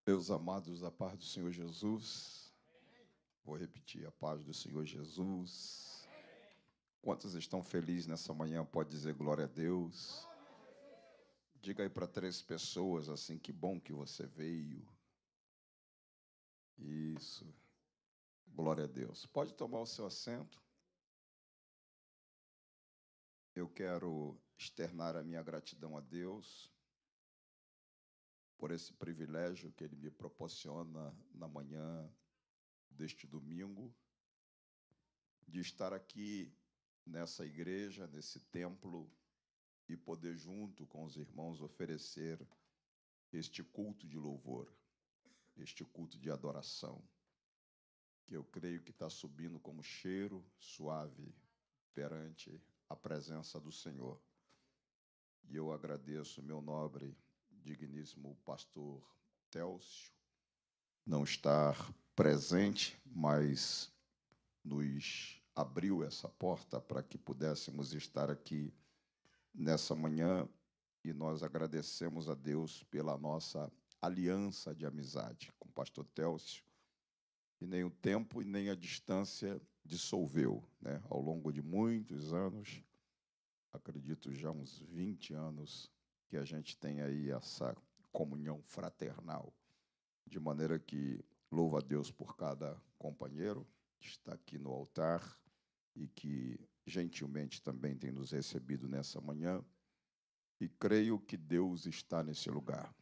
Meus amados, a paz do Senhor Jesus. Vou repetir, a paz do Senhor Jesus. Quantos estão felizes nessa manhã? Pode dizer glória a Deus. Diga aí para 3 pessoas assim, que bom que você veio. Isso. Glória a Deus. Pode tomar o seu assento. Eu quero externar a minha gratidão a Deus por esse privilégio que Ele me proporciona na manhã deste domingo, de estar aqui nessa igreja, nesse templo, e poder, junto com os irmãos, oferecer este culto de louvor, este culto de adoração, que eu creio que está subindo como cheiro suave perante a presença do Senhor. E eu agradeço meu nobre, digníssimo pastor Télcio, não estar presente, mas nos abriu essa porta para que pudéssemos estar aqui nessa manhã, e nós agradecemos a Deus pela nossa aliança de amizade com o pastor Télcio, e nem o tempo e nem a distância dissolveu, né? Ao longo de muitos anos, acredito já uns 20 anos, que a gente tem aí essa comunhão fraternal, de maneira que louvo a Deus por cada companheiro que está aqui no altar e que gentilmente também tem nos recebido nessa manhã, e creio que Deus está nesse lugar.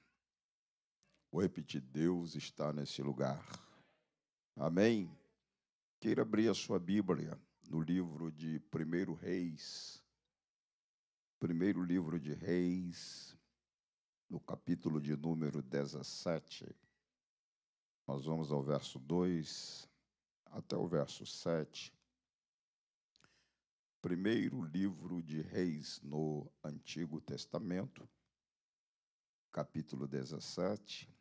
Vou repetir, Deus está nesse lugar. Amém? Queira abrir a sua Bíblia no livro de 1 Reis, primeiro livro de Reis, no capítulo de número 17. Nós vamos ao verso 2 até o verso 7. Primeiro livro de Reis no Antigo Testamento, capítulo 17.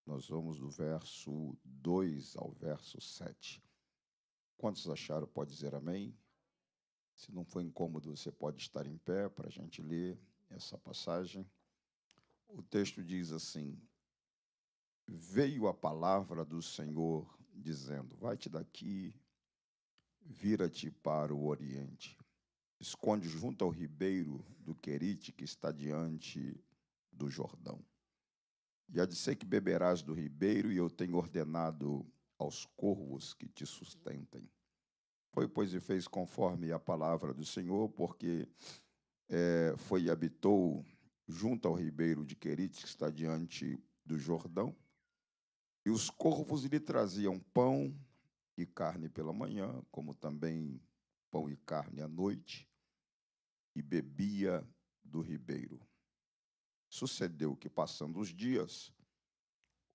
Nós vamos do verso 2 ao verso 7. Quantos acharam? Pode dizer amém. Se não for incômodo, você pode estar em pé para a gente ler essa passagem. O texto diz assim: veio a palavra do Senhor, dizendo: vai-te daqui, vira-te para o oriente. Esconde junto ao ribeiro do Querite, que está diante do Jordão. E há de ser que beberás do ribeiro, e eu tenho ordenado aos corvos que te sustentem. Foi, pois, e fez conforme a palavra do Senhor, porque foi e habitou junto ao ribeiro de Querite, que está diante do Jordão. E os corvos lhe traziam pão e carne pela manhã, como também pão e carne à noite, e bebia do ribeiro. Sucedeu que, passando os dias,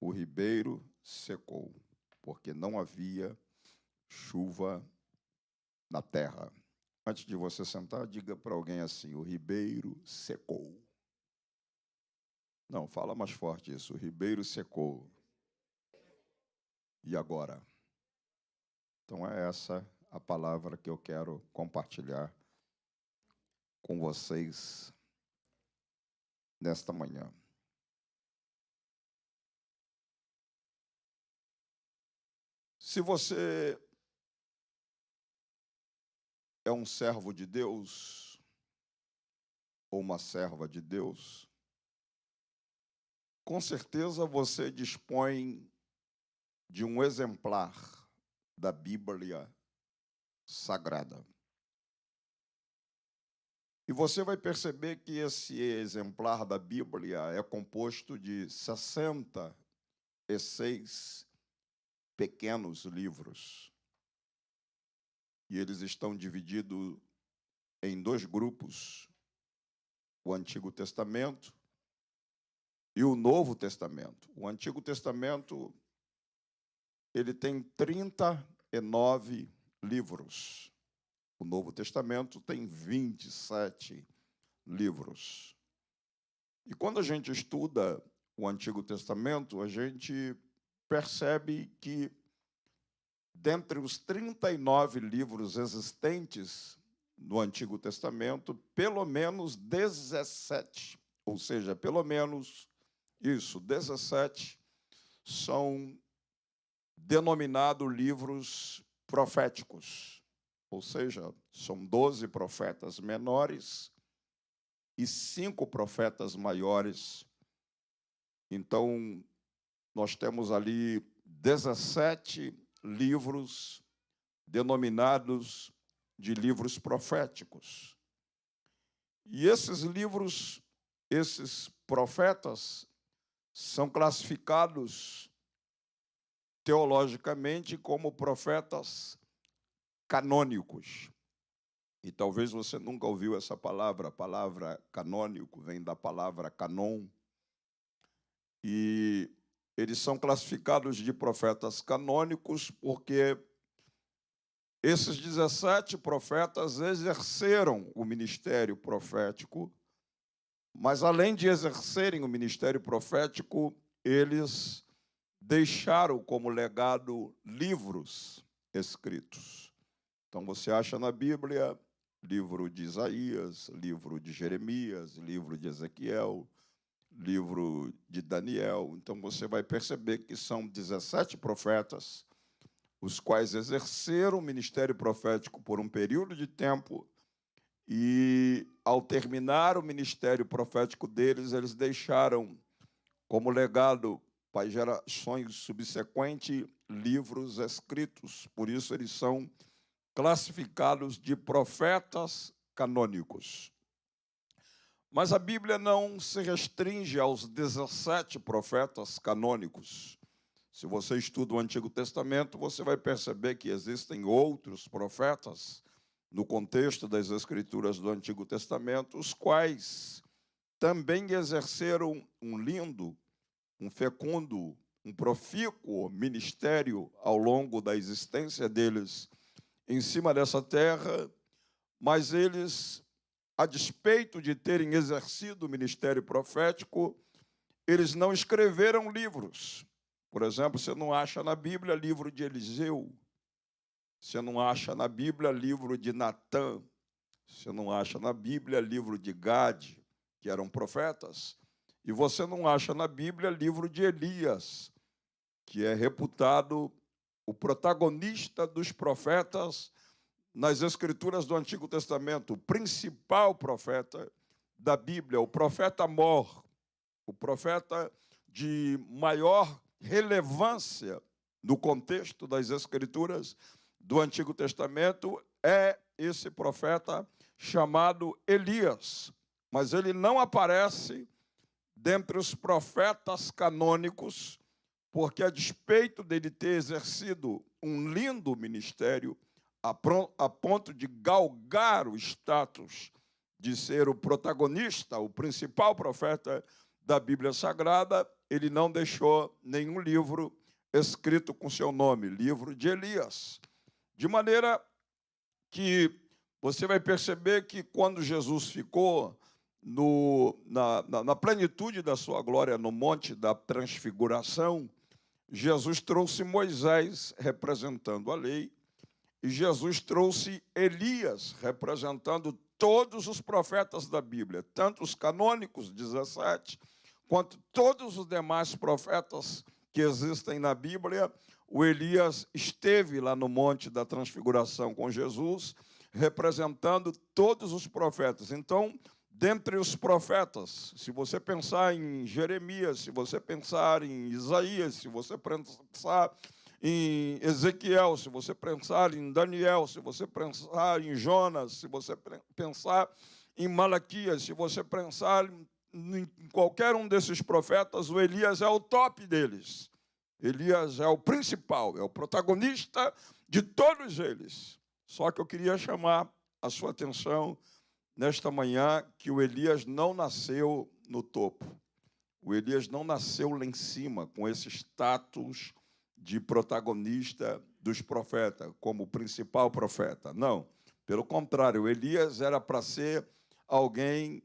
o ribeiro secou, porque não havia chuva na terra. Antes de você sentar, diga para alguém assim: o ribeiro secou. Não, fala mais forte isso: o ribeiro secou. E agora? Então é essa a palavra que eu quero compartilhar com vocês nesta manhã. Se você é um servo de Deus ou uma serva de Deus, com certeza você dispõe de um exemplar da Bíblia Sagrada. E você vai perceber que esse exemplar da Bíblia é composto de 66 pequenos livros. E eles estão divididos em 2 grupos: o Antigo Testamento e o Novo Testamento. O Antigo Testamento, ele tem 39 livros. O Novo Testamento tem 27 livros. E quando a gente estuda o Antigo Testamento, a gente percebe que, dentre os 39 livros existentes no Antigo Testamento, pelo menos 17, ou seja, pelo menos 17, são denominados livros proféticos, ou seja, são 12 profetas menores e 5 profetas maiores. Então, nós temos ali 17 livros denominados de livros proféticos. E esses livros, esses profetas, são classificados teologicamente como profetas canônicos. E talvez você nunca ouviu essa palavra. A palavra canônico vem da palavra canon. E eles são classificados de profetas canônicos porque esses 17 profetas exerceram o ministério profético, mas, além de exercerem o ministério profético, eles deixaram como legado livros escritos. Então, você acha na Bíblia livro de Isaías, livro de Jeremias, livro de Ezequiel, livro de Daniel. Então, você vai perceber que são 17 profetas, os quais exerceram o ministério profético por um período de tempo e, ao terminar o ministério profético deles, eles deixaram como legado para gerações subsequentes livros escritos. Por isso, eles são classificados de profetas canônicos. Mas a Bíblia não se restringe aos 17 profetas canônicos. Se você estuda o Antigo Testamento, você vai perceber que existem outros profetas no contexto das Escrituras do Antigo Testamento, os quais também exerceram um lindo, um fecundo, um profícuo ministério ao longo da existência deles em cima dessa terra, mas eles, a despeito de terem exercido o ministério profético, eles não escreveram livros. Por exemplo, você não acha na Bíblia livro de Eliseu, você não acha na Bíblia livro de Natã, você não acha na Bíblia livro de Gade, que eram profetas, e você não acha na Bíblia livro de Elias, que é reputado o protagonista dos profetas nas Escrituras do Antigo Testamento, o principal profeta da Bíblia, o profeta mor, o profeta de maior relevância no contexto das Escrituras do Antigo Testamento é esse profeta chamado Elias. Mas ele não aparece dentre os profetas canônicos, porque, a despeito dele ter exercido um lindo ministério, a ponto de galgar o status de ser o protagonista, o principal profeta da Bíblia Sagrada, ele não deixou nenhum livro escrito com seu nome, livro de Elias. De maneira que você vai perceber que, quando Jesus ficou na plenitude da sua glória no Monte da Transfiguração, Jesus trouxe Moisés representando a lei, e Jesus trouxe Elias representando todos os profetas da Bíblia, tanto os canônicos, 17, quanto todos os demais profetas que existem na Bíblia. O Elias esteve lá no Monte da Transfiguração com Jesus, representando todos os profetas. Então, dentre os profetas, se você pensar em Jeremias, se você pensar em Isaías, se você pensar em Ezequiel, se você pensar em Daniel, se você pensar em Jonas, se você pensar em Malaquias, se você pensar em qualquer um desses profetas, o Elias é o top deles. Elias é o principal, é o protagonista de todos eles. Só que eu queria chamar a sua atenção nesta manhã que o Elias não nasceu no topo. O Elias não nasceu lá em cima, com esse status de protagonista dos profetas, como o principal profeta. Não, pelo contrário, Elias era para ser alguém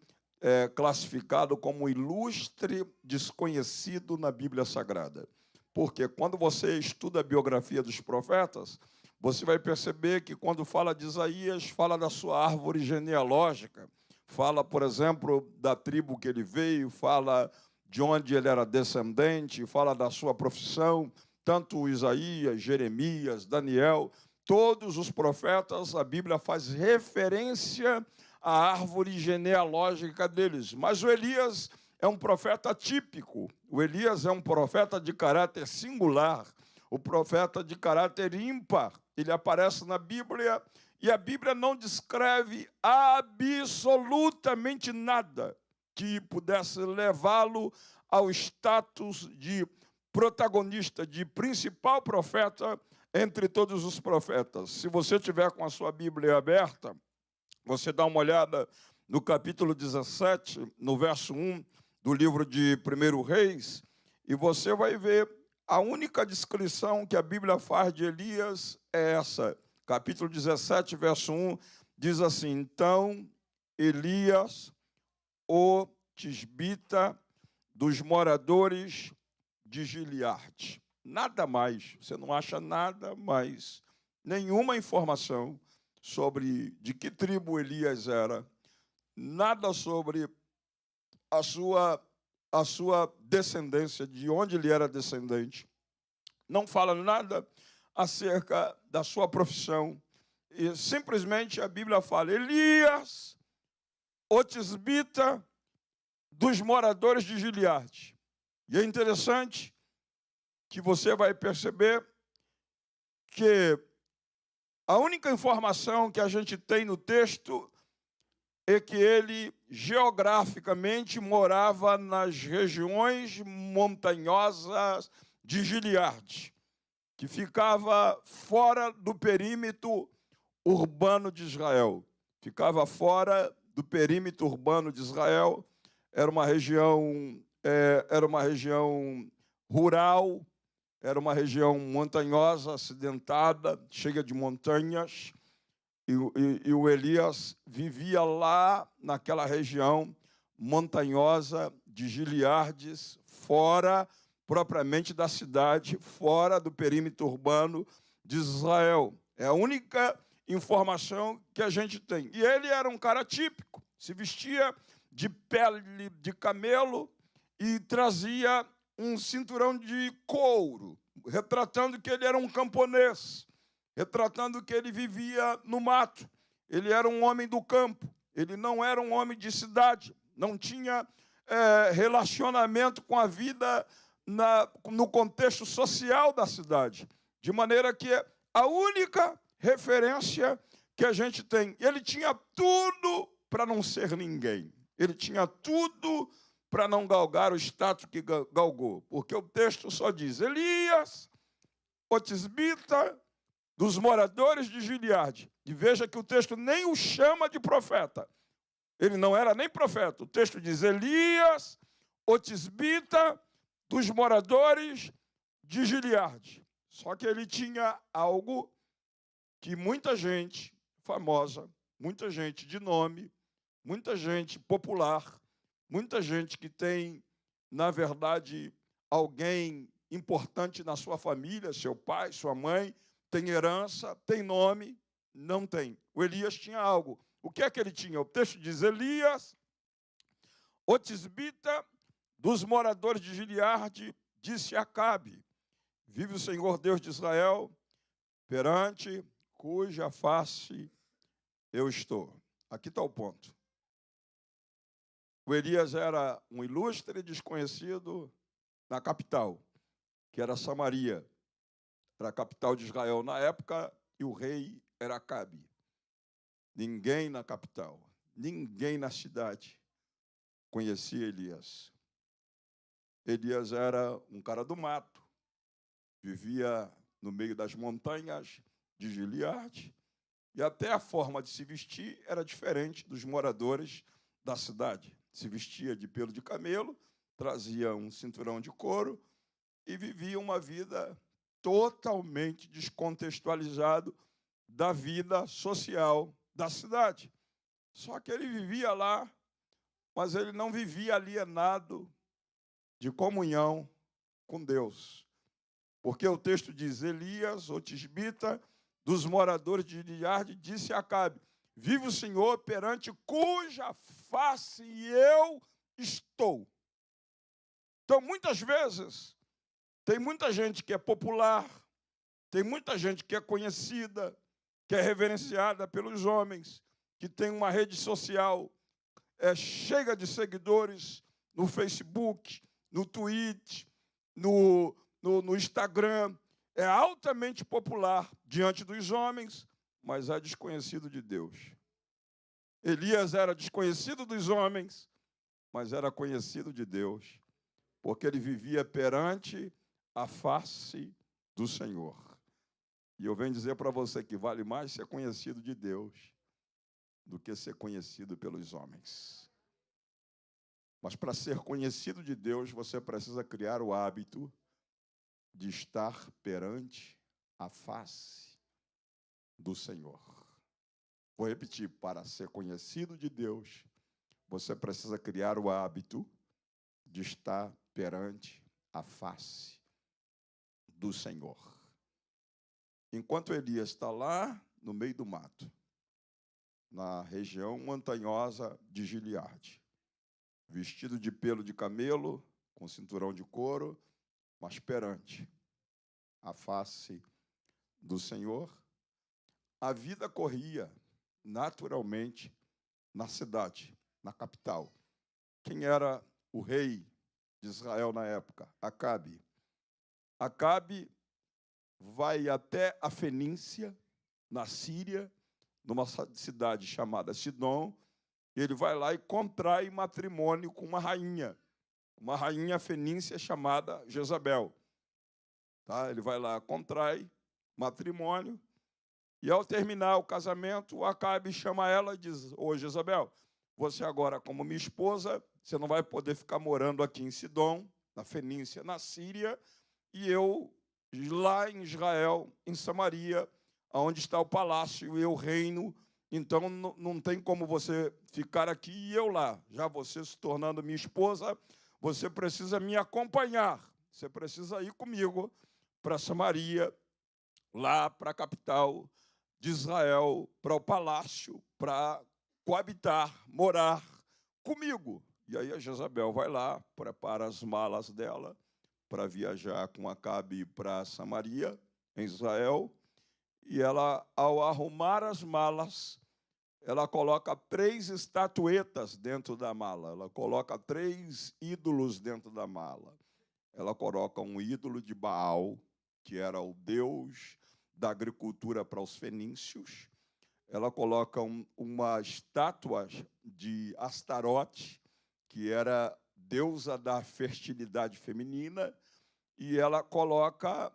classificado como ilustre desconhecido na Bíblia Sagrada. Porque, quando você estuda a biografia dos profetas, você vai perceber que, quando fala de Isaías, fala da sua árvore genealógica, fala, por exemplo, da tribo que ele veio, fala de onde ele era descendente, fala da sua profissão, tanto Isaías, Jeremias, Daniel, todos os profetas, a Bíblia faz referência à árvore genealógica deles. Mas o Elias é um profeta típico, o Elias é um profeta de caráter singular, o profeta de caráter ímpar. Ele aparece na Bíblia e a Bíblia não descreve absolutamente nada que pudesse levá-lo ao status de protagonista, de principal profeta entre todos os profetas. Se você tiver com a sua Bíblia aberta, você dá uma olhada no capítulo 17, no verso 1 do livro de 1 Reis, e você vai ver a única descrição que a Bíblia faz de Elias é essa. Capítulo 17, verso 1, diz assim: então Elias, o tisbita dos moradores de Gileade. Nada mais, você não acha nada mais, nenhuma informação sobre de que tribo Elias era, nada sobre a sua descendência, de onde ele era descendente. Não fala nada acerca da sua profissão. E simplesmente a Bíblia fala: Elias, o tisbita dos moradores de Gileade. E é interessante que você vai perceber que a única informação que a gente tem no texto é que ele geograficamente morava nas regiões montanhosas de Gileade, que ficava fora do perímetro urbano de Israel. Ficava fora do perímetro urbano de Israel. Era uma região rural, era uma região montanhosa, acidentada, cheia de montanhas. E o Elias vivia lá, naquela região montanhosa de Gileades, fora propriamente da cidade, fora do perímetro urbano de Israel. É a única informação que a gente tem. E ele era um cara típico, se vestia de pele de camelo e trazia um cinturão de couro, retratando que ele era um camponês, retratando que ele vivia no mato. Ele era um homem do campo, ele não era um homem de cidade, não tinha relacionamento com a vida no contexto social da cidade, de maneira que a única referência que a gente tem, ele tinha tudo para não ser ninguém, ele tinha tudo para não galgar o status que galgou, porque o texto só diz: Elias, o tisbita dos moradores de Gileade. E veja que o texto nem o chama de profeta. Ele não era nem profeta. O texto diz: Elias, o tisbita dos moradores de Gileade. Só que ele tinha algo que muita gente famosa, muita gente de nome, muita gente popular, muita gente que tem, na verdade, alguém importante na sua família, seu pai, sua mãe, tem herança, tem nome, não tem. O Elias tinha algo. O que é que ele tinha? O texto diz: Elias, o tisbita dos moradores de Gileade, disse a Acabe: vive o Senhor Deus de Israel, perante cuja face eu estou. Aqui está o ponto. O Elias era um ilustre desconhecido na capital, que era Samaria. Era a capital de Israel na época, e o rei era Acabe. Ninguém na capital, ninguém na cidade conhecia Elias. Elias era um cara do mato, vivia no meio das montanhas de Gileade, e até a forma de se vestir era diferente dos moradores da cidade. Se vestia de pelo de camelo, trazia um cinturão de couro e vivia uma vida totalmente descontextualizado da vida social da cidade. Só que ele vivia lá, mas ele não vivia alienado de comunhão com Deus. Porque o texto diz: Elias, o tisbita dos moradores de Gileade, disse a Acabe: vive o Senhor perante cuja face eu estou. Então, muitas vezes, tem muita gente que é popular, tem muita gente que é conhecida, que é reverenciada pelos homens, que tem uma rede social cheia de seguidores no Facebook, no Twitter, no Instagram. É altamente popular diante dos homens, mas é desconhecido de Deus. Elias era desconhecido dos homens, mas era conhecido de Deus, porque ele vivia perante a face do Senhor. E eu venho dizer para você que vale mais ser conhecido de Deus do que ser conhecido pelos homens. Mas para ser conhecido de Deus, você precisa criar o hábito de estar perante a face do Senhor. Vou repetir, para ser conhecido de Deus, você precisa criar o hábito de estar perante a face do Senhor. Enquanto Elias está lá no meio do mato, na região montanhosa de Gileade, vestido de pelo de camelo, com cinturão de couro, mas perante a face do Senhor, a vida corria naturalmente na cidade, na capital. Quem era o rei de Israel na época? Acabe. Acabe vai até a Fenícia, na Síria, numa cidade chamada Sidom, e ele vai lá e contrai matrimônio com uma rainha fenícia chamada Jezabel. Tá? Ele vai lá, contrai matrimônio, e ao terminar o casamento, o Acabe chama ela e diz: ô Jezabel, você agora, como minha esposa, você não vai poder ficar morando aqui em Sidom, na Fenícia, na Síria, e eu lá em Israel, em Samaria, onde está o palácio, e eu reino, então não tem como você ficar aqui e eu lá. Já você se tornando minha esposa, você precisa me acompanhar, você precisa ir comigo para Samaria, lá para a capital de Israel, para o palácio, para coabitar, morar comigo. E aí a Jezabel vai lá, prepara as malas dela para viajar com Acabe para Samaria, em Israel, e ela, ao arrumar as malas, ela coloca 3 estatuetas dentro da mala, ela coloca 3 ídolos dentro da mala. Ela coloca um ídolo de Baal, que era o deus da agricultura para os fenícios. Ela coloca uma estátua de Astarote, que era deusa da fertilidade feminina, e ela coloca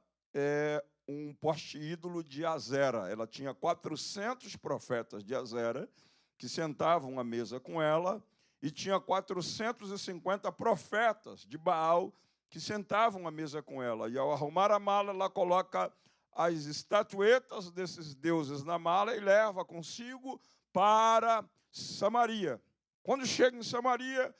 um poste-ídolo de Azera. Ela tinha 400 profetas de Azera que sentavam à mesa com ela, e tinha 450 profetas de Baal que sentavam à mesa com ela. E ao arrumar a mala, ela coloca as estatuetas desses deuses na mala e leva consigo para Samaria. Quando chega em Samaria,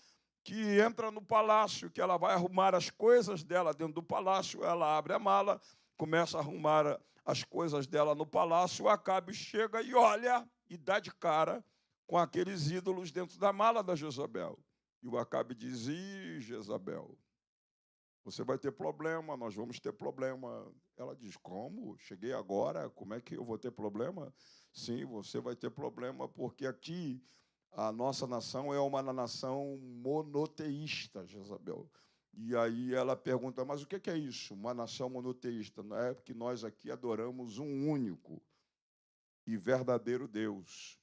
que entra no palácio, que ela vai arrumar as coisas dela dentro do palácio, ela abre a mala, começa a arrumar as coisas dela no palácio, o Acabe chega e olha e dá de cara com aqueles ídolos dentro da mala da Jezabel. E o Acabe diz: ih, Jezabel, você vai ter problema, nós vamos ter problema. Ela diz: como? Cheguei agora, como é que eu vou ter problema? Sim, você vai ter problema, porque aqui a nossa nação é uma nação monoteísta, Jezabel. E aí ela pergunta: mas o que é isso, uma nação monoteísta? Não é porque nós aqui adoramos um único e verdadeiro Deus.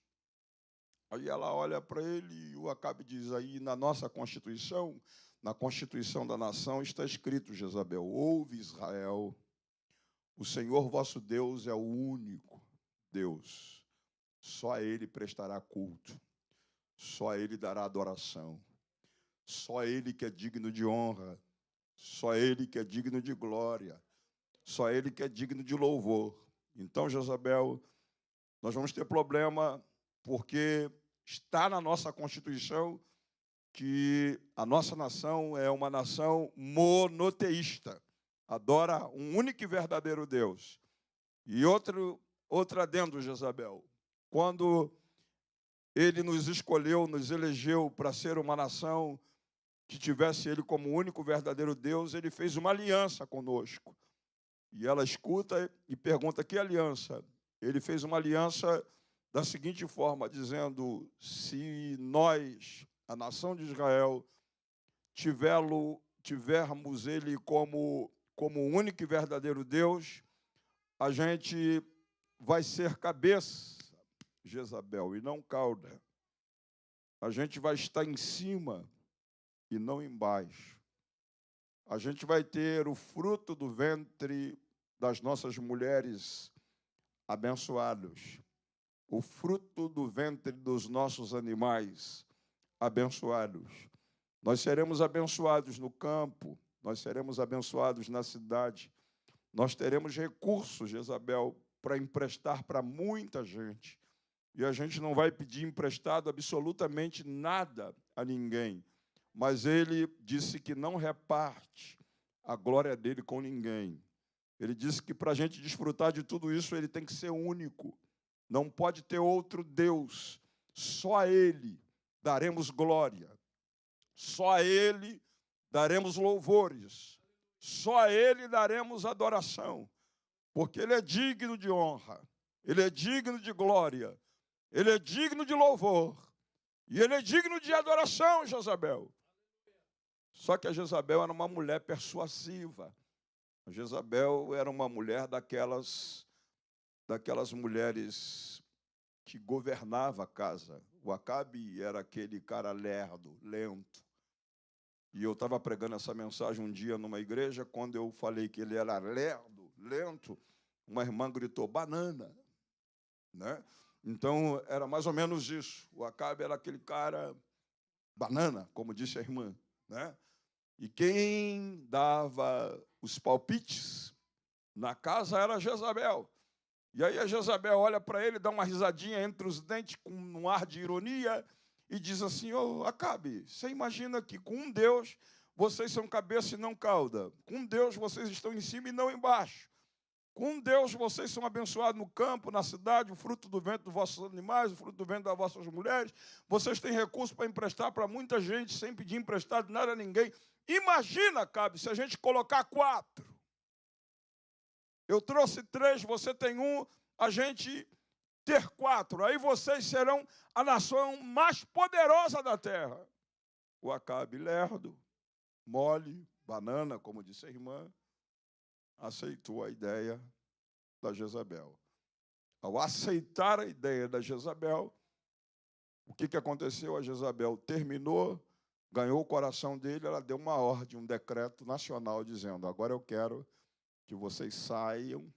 Aí ela olha para ele e o Acabe diz: aí na nossa Constituição, na Constituição da nação, está escrito, Jezabel: ouve Israel, o Senhor vosso Deus é o único Deus, só a Ele prestará culto, só a Ele dará adoração, só a Ele que é digno de honra, só a Ele que é digno de glória, só a Ele que é digno de louvor. Então, Jezabel, nós vamos ter problema porque está na nossa Constituição que a nossa nação é uma nação monoteísta, adora um único e verdadeiro Deus. E outro adendo, Jezabel, quando ele nos escolheu, nos elegeu para ser uma nação que tivesse ele como o único verdadeiro Deus, ele fez uma aliança conosco. E ela escuta e pergunta: que aliança? Ele fez uma aliança da seguinte forma, dizendo: se nós, a nação de Israel, tivermos ele como o único e verdadeiro Deus, a gente vai ser cabeça, Jezabel, e não cauda. A gente vai estar em cima e não embaixo. A gente vai ter o fruto do ventre das nossas mulheres abençoados, o fruto do ventre dos nossos animais abençoados. Nós seremos abençoados no campo, nós seremos abençoados na cidade. Nós teremos recursos, Jezabel, para emprestar para muita gente. E a gente não vai pedir emprestado absolutamente nada a ninguém. Mas ele disse que não reparte a glória dele com ninguém. Ele disse que para a gente desfrutar de tudo isso, ele tem que ser único. Não pode ter outro Deus. Só a ele daremos glória. Só a ele daremos louvores. Só a ele daremos adoração. Porque ele é digno de honra. Ele é digno de glória. Ele é digno de louvor. E ele é digno de adoração, Jezabel. Só que a Jezabel era uma mulher persuasiva. A Jezabel era uma mulher daquelas mulheres que governava a casa. O Acabe era aquele cara lerdo, lento. E eu estava pregando essa mensagem um dia numa igreja, quando eu falei que ele era lerdo, lento, uma irmã gritou: banana. Né? Então, era mais ou menos isso. O Acabe era aquele cara banana, como disse a irmã. Né? E quem dava os palpites na casa era Jezabel. E aí a Jezabel olha para ele, dá uma risadinha entre os dentes, com um ar de ironia, e diz assim: ô, Acabe, você imagina que com um Deus vocês são cabeça e não cauda. Com um Deus vocês estão em cima e não embaixo. Com um Deus vocês são abençoados no campo, na cidade, o fruto do vento dos vossos animais, o fruto do vento das vossas mulheres. Vocês têm recursos para emprestar para muita gente, sem pedir emprestado nada a ninguém. Imagina, Acabe, se a gente colocar 4. Eu trouxe 3, você tem 1, a gente ter 4. Aí vocês serão a nação mais poderosa da terra. O Acabe, lerdo, mole, banana, como disse a irmã, aceitou a ideia da Jezabel. Ao aceitar a ideia da Jezabel, o que aconteceu? A Jezabel terminou, ganhou o coração dele, ela deu uma ordem, um decreto nacional, dizendo: agora eu quero que vocês saiam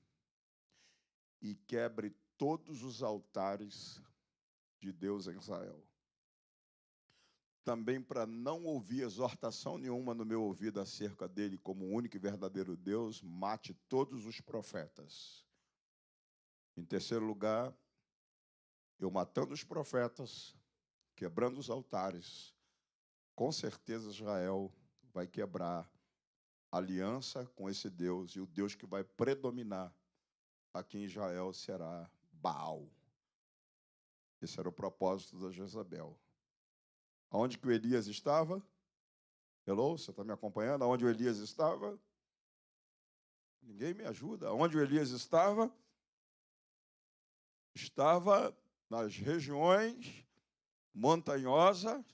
e quebrem todos os altares de Deus em Israel. Também para não ouvir exortação nenhuma no meu ouvido acerca dele como o único e verdadeiro Deus, mate todos os profetas. Em terceiro lugar, eu matando os profetas, quebrando os altares, com certeza Israel vai quebrar aliança com esse Deus, e o Deus que vai predominar aqui em Israel será Baal. Esse era o propósito da Jezabel. Aonde que o Elias estava? Hello, você está me acompanhando? Aonde o Elias estava? Ninguém me ajuda. Aonde o Elias estava? Estava nas regiões montanhosas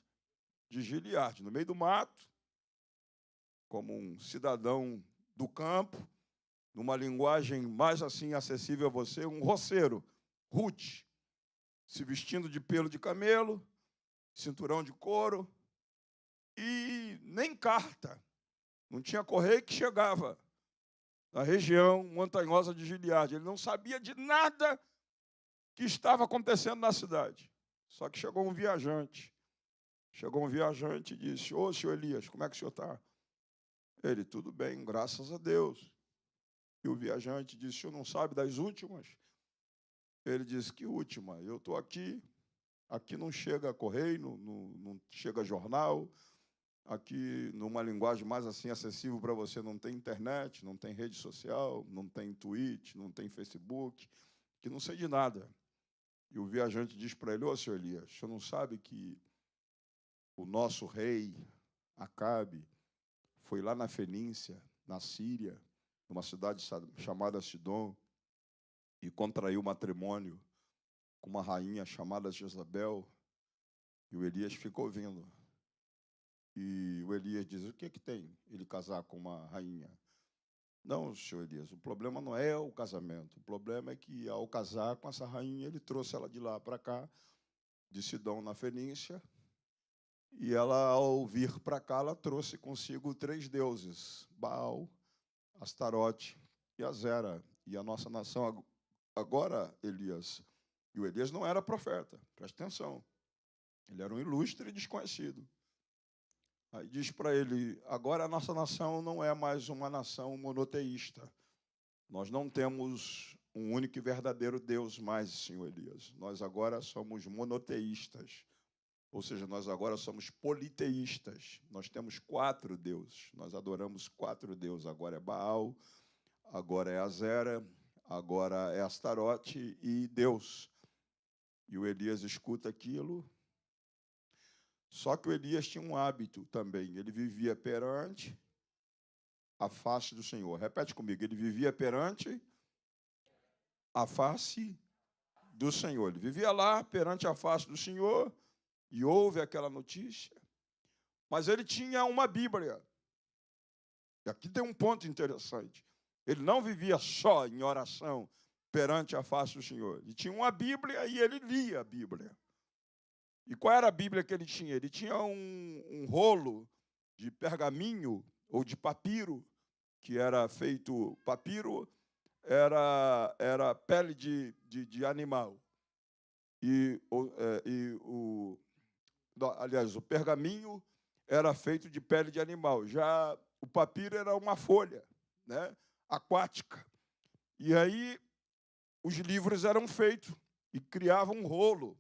de Gileade, no meio do mato, como um cidadão do campo, numa linguagem mais assim acessível a você, um roceiro, rude, se vestindo de pelo de camelo, cinturão de couro, e nem carta. Não tinha correio que chegava na região montanhosa de Gileade. Ele não sabia de nada que estava acontecendo na cidade. Só que chegou um viajante. Chegou um viajante e disse: ô, senhor Elias, como é que o senhor está? Ele: tudo bem, graças a Deus. E o viajante disse: o senhor não sabe das últimas? Ele disse: que última? Eu estou aqui não chega correio, não chega jornal. Aqui, numa linguagem mais assim acessível para você, não tem internet, não tem rede social, não tem Twitch, não tem Facebook, que não sei de nada. E o viajante diz para ele: ô, senhor Elias, o senhor não sabe que o nosso rei Acabe, foi lá na Fenícia, na Síria, numa cidade chamada Sidom, e contraiu matrimônio com uma rainha chamada Jezabel, e o Elias ficou vendo. E o Elias diz, o que tem ele casar com uma rainha? Não, senhor Elias, o problema não é o casamento, o problema é que, ao casar com essa rainha, ele trouxe ela de lá para cá, de Sidom, na Fenícia, e ela, ao vir para cá, ela trouxe consigo 3 deuses, Baal, Astarote e Azera. E a nossa nação agora, Elias, e o Elias não era profeta, presta atenção, ele era um ilustre desconhecido. Aí diz para ele, agora a nossa nação não é mais uma nação monoteísta. Nós não temos um único e verdadeiro Deus mais, senhor Elias. Nós agora somos monoteístas. Ou seja, nós agora somos politeístas. Nós temos 4 deuses. Nós adoramos 4 deuses. Agora é Baal, agora é Azera, agora é Astarote e Deus. E o Elias escuta aquilo. Só que o Elias tinha um hábito também. Ele vivia perante a face do Senhor. Repete comigo. Ele vivia perante a face do Senhor. Ele vivia lá perante a face do Senhor e ouve aquela notícia. Mas ele tinha uma Bíblia. E aqui tem um ponto interessante. Ele não vivia só em oração perante a face do Senhor. Ele tinha uma Bíblia e ele lia a Bíblia. E qual era a Bíblia que ele tinha? Ele tinha um rolo de pergaminho ou de papiro, que era feito, papiro era pele de animal. Aliás, o pergaminho era feito de pele de animal. Já o papiro era uma folha, né, aquática. E aí os livros eram feitos e criavam um rolo.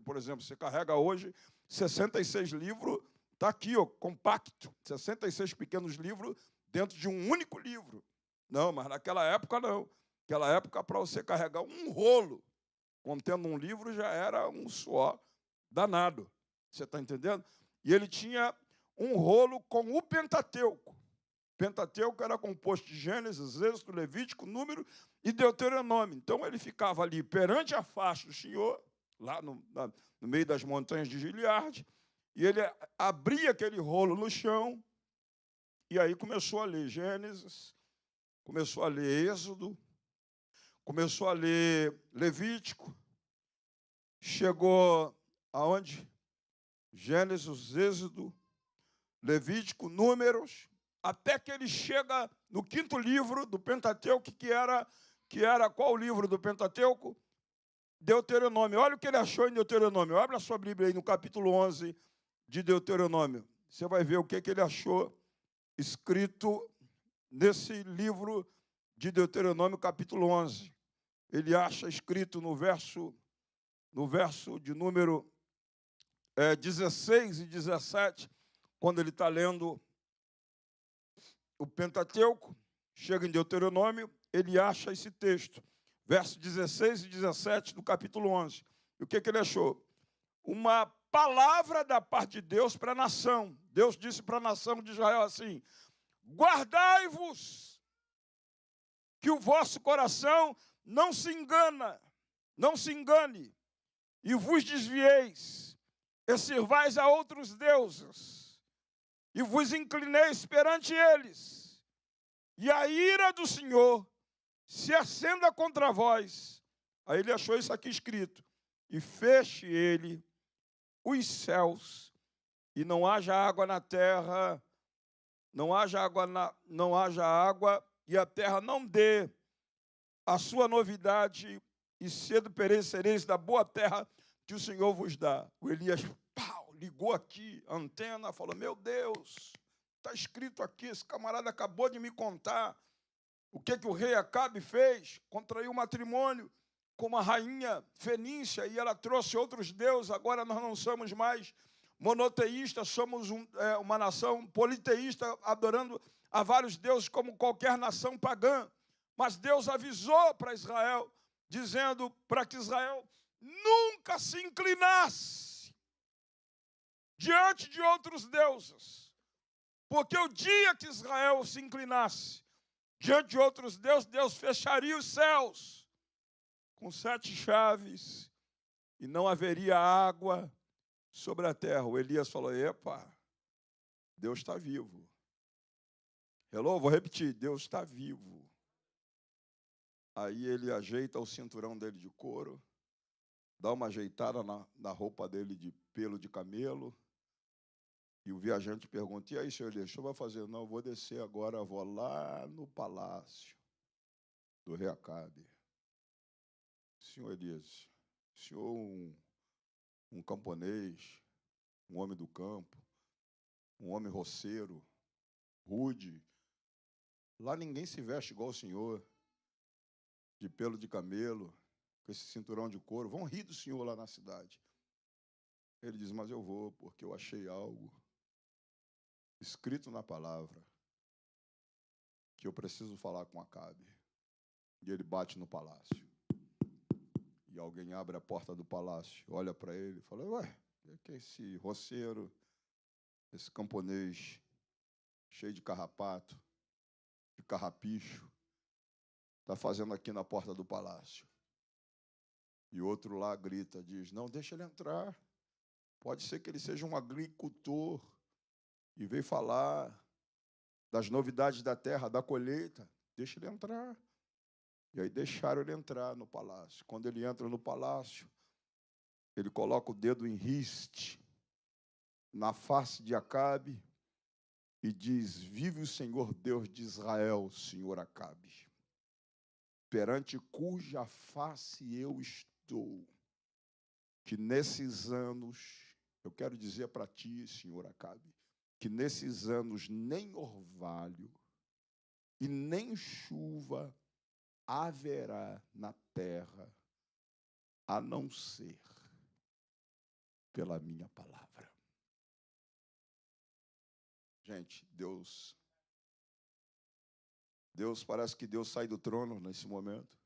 Por exemplo, você carrega hoje 66 livros, está aqui, ó, compacto, 66 pequenos livros dentro de um único livro. Não, mas naquela época não. Naquela época, para você carregar um rolo contendo um livro, já era um suor danado. Você está entendendo? E ele tinha um rolo com o Pentateuco. O Pentateuco era composto de Gênesis, Êxodo, Levítico, Número e Deuteronômio. Então, ele ficava ali perante a face do Senhor, lá no meio das montanhas de Gileade, e ele abria aquele rolo no chão, e aí começou a ler Gênesis, começou a ler Êxodo, começou a ler Levítico, chegou aonde? Gênesis, Êxodo, Levítico, Números, até que ele chega no 5º livro do Pentateuco, que era qual livro do Pentateuco? Deuteronômio. Olha o que ele achou em Deuteronômio. Abre a sua Bíblia aí no capítulo 11 de Deuteronômio. Você vai ver o que ele achou escrito nesse livro de Deuteronômio, capítulo 11. Ele acha escrito no verso de número 16 e 17, quando ele está lendo o Pentateuco, chega em Deuteronômio, ele acha esse texto, versos 16 e 17 do capítulo 11. E o que ele achou? Uma palavra da parte de Deus para a nação. Deus disse para a nação de Israel assim: guardai-vos, que o vosso coração não se engane, e vos desvieis, e sirvais a outros deuses, e vos inclineis perante eles, e a ira do Senhor se acenda contra vós. Aí ele achou isso aqui escrito: e feche ele os céus, e não haja água na terra, não haja água, e a terra não dê a sua novidade, e cedo perecereis da boa terra que o Senhor vos dá. O Elias, ligou aqui a antena, falou: meu Deus, está escrito aqui, esse camarada acabou de me contar o que o rei Acabe fez, contraiu matrimônio com uma rainha fenícia, e ela trouxe outros deuses. Agora nós não somos mais monoteístas, somos uma nação politeísta, adorando a vários deuses como qualquer nação pagã. Mas Deus avisou para Israel, dizendo para que Israel nunca se inclinasse diante de outros deuses. Porque o dia que Israel se inclinasse diante de outros deuses, Deus fecharia os céus com 7 chaves e não haveria água sobre a terra. O Elias falou, epa, Deus está vivo. Hello, vou repetir, Deus está vivo. Aí ele ajeita o cinturão dele de couro, dá uma ajeitada na roupa dele de pelo de camelo, e o viajante pergunta, e aí, senhor Elias, o que eu vou fazer? Não, eu vou descer agora, vou lá no palácio do rei Acabe. Senhor Elias, o senhor um camponês, um homem do campo, um homem roceiro, rude. Lá ninguém se veste igual o senhor, de pelo de camelo, com esse cinturão de couro. Vão rir do senhor lá na cidade. Ele diz, mas eu vou, porque eu achei algo escrito na palavra que eu preciso falar com Acabe. E ele bate no palácio. E alguém abre a porta do palácio, olha para ele e fala, ué, o que é esse roceiro, esse camponês cheio de carrapato, de carrapicho, está fazendo aqui na porta do palácio? E outro lá grita, diz, não, deixa ele entrar. Pode ser que ele seja um agricultor e veio falar das novidades da terra, da colheita. Deixa ele entrar. E aí deixaram ele entrar no palácio. Quando ele entra no palácio, ele coloca o dedo em riste na face de Acabe e diz, vive o Senhor Deus de Israel, Senhor Acabe, perante cuja face eu estou, que nesses anos, eu quero dizer para ti, Senhor Acabe, que nesses anos nem orvalho e nem chuva haverá na terra, a não ser pela minha palavra. Gente, Deus parece que Deus sai do trono nesse momento.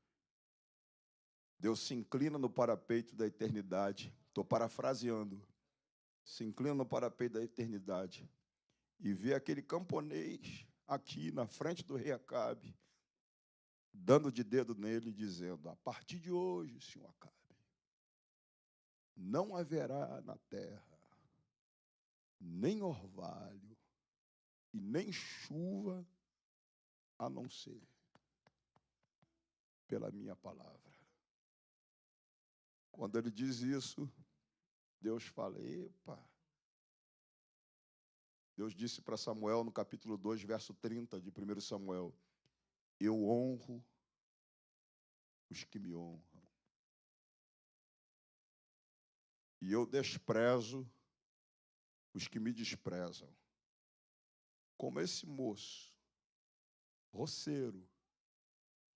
Deus se inclina no parapeito da eternidade. Estou parafraseando. Se inclina no parapeito da eternidade e vê aquele camponês aqui na frente do rei Acabe, dando de dedo nele, dizendo, a partir de hoje, senhor Acabe, não haverá na terra nem orvalho e nem chuva, a não ser pela minha palavra. Quando ele diz isso, Deus fala, epa. Deus disse para Samuel, no capítulo 2, verso 30 de 1 Samuel, eu honro os que me honram. E eu desprezo os que me desprezam. Como esse moço, roceiro,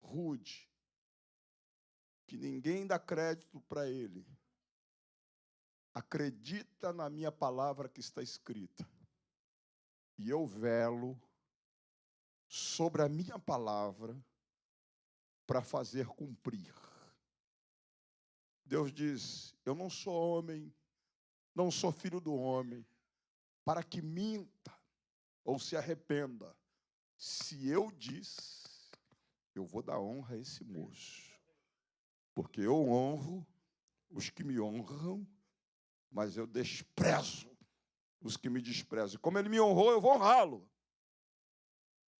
rude, que ninguém dá crédito para ele, acredita na minha palavra que está escrita. E eu velo sobre a minha palavra para fazer cumprir. Deus diz, eu não sou homem, não sou filho do homem, para que minta ou se arrependa. Se eu disse, eu vou dar honra a esse moço, porque eu honro os que me honram, mas eu desprezo os que me desprezam. Como ele me honrou, eu vou honrá-lo.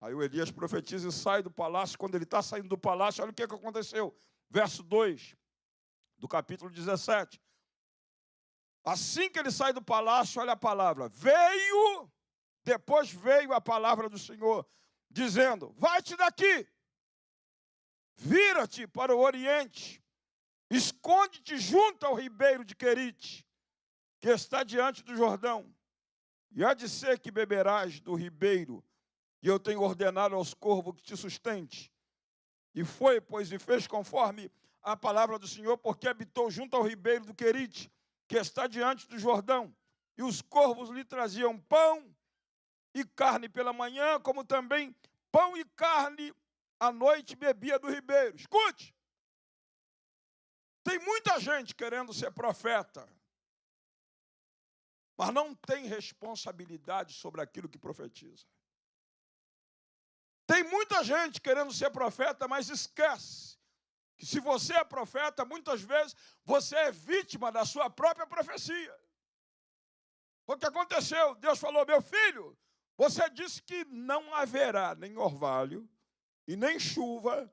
Aí o Elias profetiza e sai do palácio. Quando ele está saindo do palácio, olha o que aconteceu. Verso 2 do capítulo 17. Assim que ele sai do palácio, olha a palavra. Depois veio a palavra do Senhor, dizendo, vai-te daqui, vira-te para o oriente, esconde-te junto ao ribeiro de Querite, que está diante do Jordão. E há de ser que beberás do ribeiro, e eu tenho ordenado aos corvos que te sustente. E foi, pois, e fez conforme a palavra do Senhor, porque habitou junto ao ribeiro do Querite, que está diante do Jordão. E os corvos lhe traziam pão e carne pela manhã, como também pão e carne à noite bebia do ribeiro. Escute! Tem muita gente querendo ser profeta. mas não tem responsabilidade sobre aquilo que profetiza. Tem muita gente querendo ser profeta, mas esquece que se você é profeta, muitas vezes você é vítima da sua própria profecia. O que aconteceu? Deus falou: meu filho, você disse que não haverá nem orvalho e nem chuva,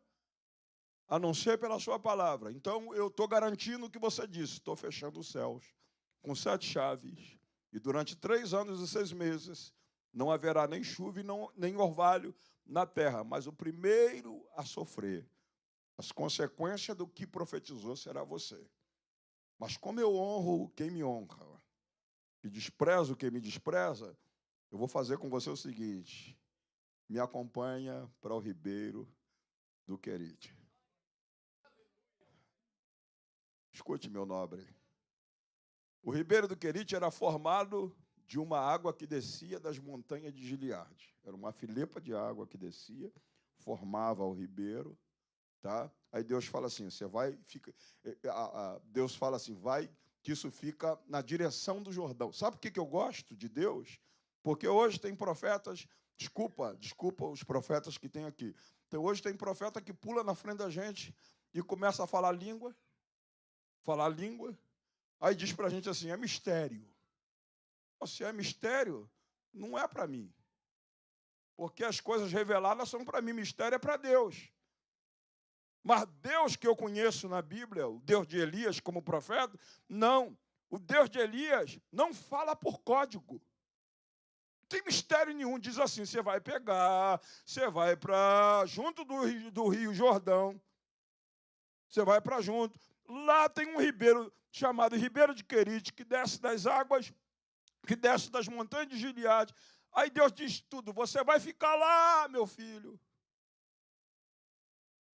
a não ser pela sua palavra. Então, eu estou garantindo o que você disse. Estou fechando os céus com 7 chaves. E durante 3 anos e 6 meses, não haverá nem chuva e nem orvalho na terra. Mas o primeiro a sofrer as consequências do que profetizou será você. Mas como eu honro quem me honra e desprezo quem me despreza, eu vou fazer com você o seguinte: me acompanha para o Ribeiro do Querite. Escute, meu nobre. O Ribeiro do Querite era formado de uma água que descia das montanhas de Gileade. Era uma filepa de água que descia, formava o ribeiro, tá? Aí Deus fala assim, Deus fala assim, vai, que isso fica na direção do Jordão. Sabe por que eu gosto de Deus? Porque hoje tem profetas, desculpa os profetas que tem aqui. Então, hoje tem profeta que pula na frente da gente e começa a falar língua, aí diz para a gente assim, é mistério. Se é mistério, não é para mim. Porque as coisas reveladas são para mim, mistério é para Deus. Mas Deus que eu conheço na Bíblia, o Deus de Elias como profeta, não. O Deus de Elias não fala por código. Não tem mistério nenhum. Diz assim, você vai pegar, você vai para junto do rio Jordão, você vai para junto. Lá tem um ribeiro chamado Ribeiro de Querite, que desce das águas, que desce das montanhas de Gileade. Aí Deus diz tudo, você vai ficar lá, meu filho.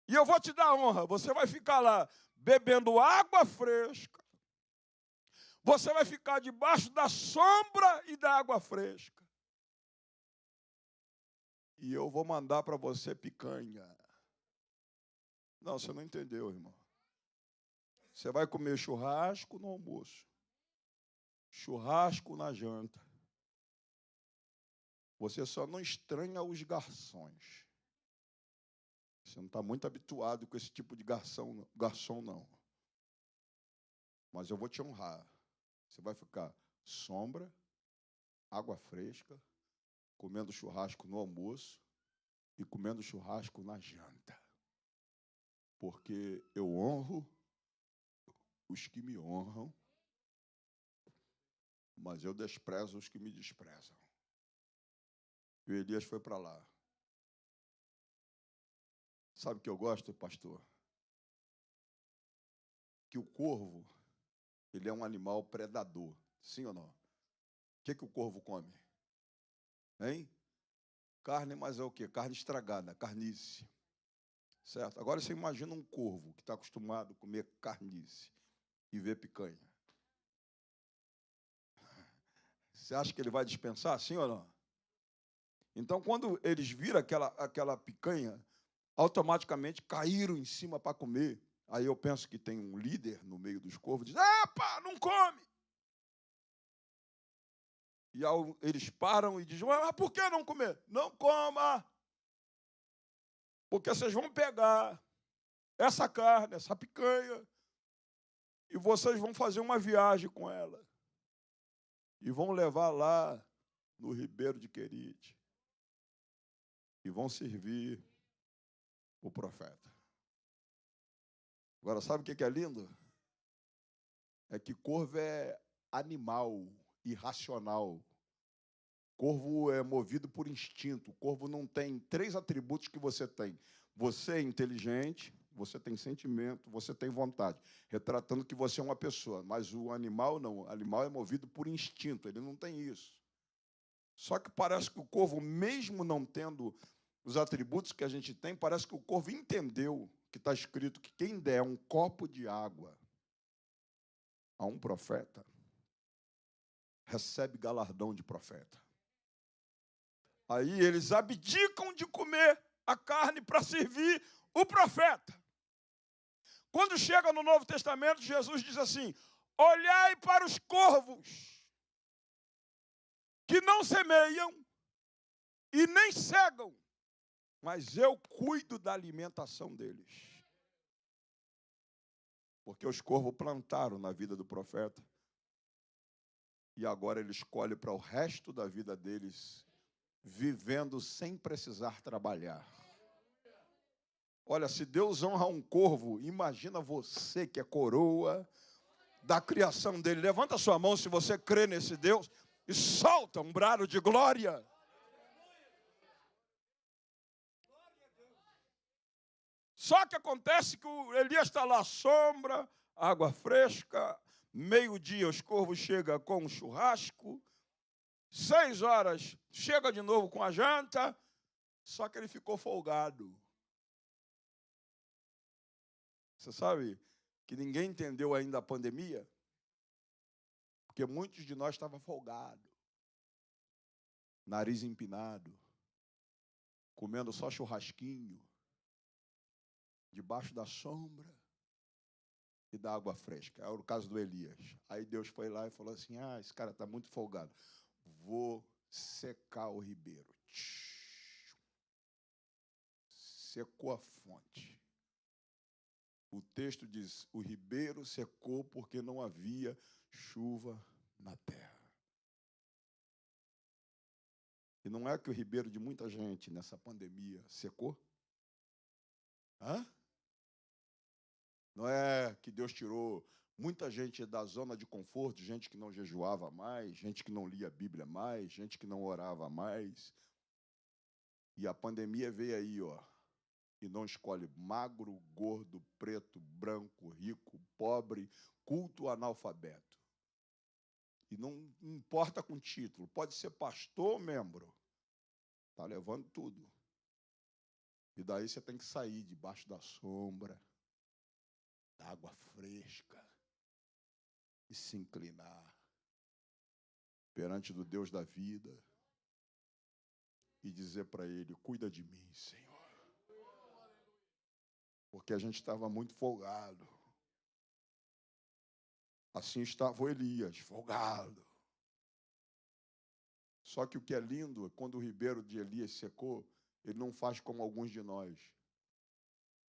E eu vou te dar honra, você vai ficar lá bebendo água fresca. Você vai ficar debaixo da sombra e da água fresca. E eu vou mandar para você picanha. Não, você não entendeu, irmão. Você vai comer churrasco no almoço. Churrasco na janta. Você só não estranha os garçons. Você não está muito habituado com esse tipo de garçom, não. Mas eu vou te honrar. Você vai ficar sombra, água fresca, comendo churrasco no almoço e comendo churrasco na janta. Porque eu honro os que me honram, mas eu desprezo os que me desprezam. E o Elias foi para lá. Sabe o que eu gosto, pastor? Que o corvo, ele é um animal predador. Sim ou não? O que o corvo come? Hein? Carne, mas é o quê? Carne estragada, carnice. Certo? Agora você imagina um corvo que está acostumado a comer carnice e ver picanha. Você acha que ele vai dispensar, sim ou não? Então, quando eles viram aquela picanha, automaticamente caíram em cima para comer. Aí eu penso que tem um líder no meio dos corvos, diz, epa, não come! E eles param e dizem, mas por que não comer? Não coma! Porque vocês vão pegar essa carne, essa picanha, e vocês vão fazer uma viagem com ela. E vão levar lá no Ribeiro de Querite. E vão servir o profeta. Agora, sabe o que é lindo? É que corvo é animal, irracional. Corvo é movido por instinto. Corvo não tem 3 atributos que você tem. Você é inteligente, você tem sentimento, você tem vontade. Retratando que você é uma pessoa. Mas o animal não. O animal é movido por instinto. Ele não tem isso. Só que parece que o corvo, mesmo não tendo os atributos que a gente tem, parece que o corvo entendeu que está escrito que quem der um copo de água a um profeta, recebe galardão de profeta. Aí eles abdicam de comer a carne para servir o profeta. Quando chega no Novo Testamento, Jesus diz assim, olhai para os corvos. que não semeiam e nem cegam, mas eu cuido da alimentação deles. Porque os corvos plantaram na vida do profeta e agora ele escolhe para o resto da vida deles, vivendo sem precisar trabalhar. Olha, se Deus honra um corvo, imagina você que é coroa da criação dele. Levanta sua mão se você crê nesse Deus e solta um brado de glória. Só que acontece que o Elias está lá, sombra, água fresca, meio-dia os corvos chegam com um churrasco, 6 horas chega de novo com a janta, só que ele ficou folgado. Você sabe que ninguém entendeu ainda a pandemia? Porque muitos de nós estavam folgados, nariz empinado, comendo só churrasquinho, debaixo da sombra e da água fresca. É o caso do Elias. Aí Deus foi lá e falou assim, esse cara está muito folgado. Vou secar o ribeiro. Secou a fonte. O texto diz, o ribeiro secou porque não havia chuva na terra. E não é que o ribeiro de muita gente nessa pandemia secou? Não é que Deus tirou muita gente da zona de conforto, gente que não jejuava mais, gente que não lia a Bíblia mais, gente que não orava mais. E a pandemia veio aí, e não escolhe magro, gordo, preto, branco, rico, pobre, culto ou analfabeto. E não importa com título, pode ser pastor ou membro. Está levando tudo. E daí você tem que sair debaixo da sombra, da água fresca, e se inclinar perante do Deus da vida e dizer para ele, cuida de mim, Senhor. Porque a gente estava muito folgado. Assim estava o Elias, folgado. Só que o que é lindo, quando o ribeiro de Elias secou, ele não faz como alguns de nós.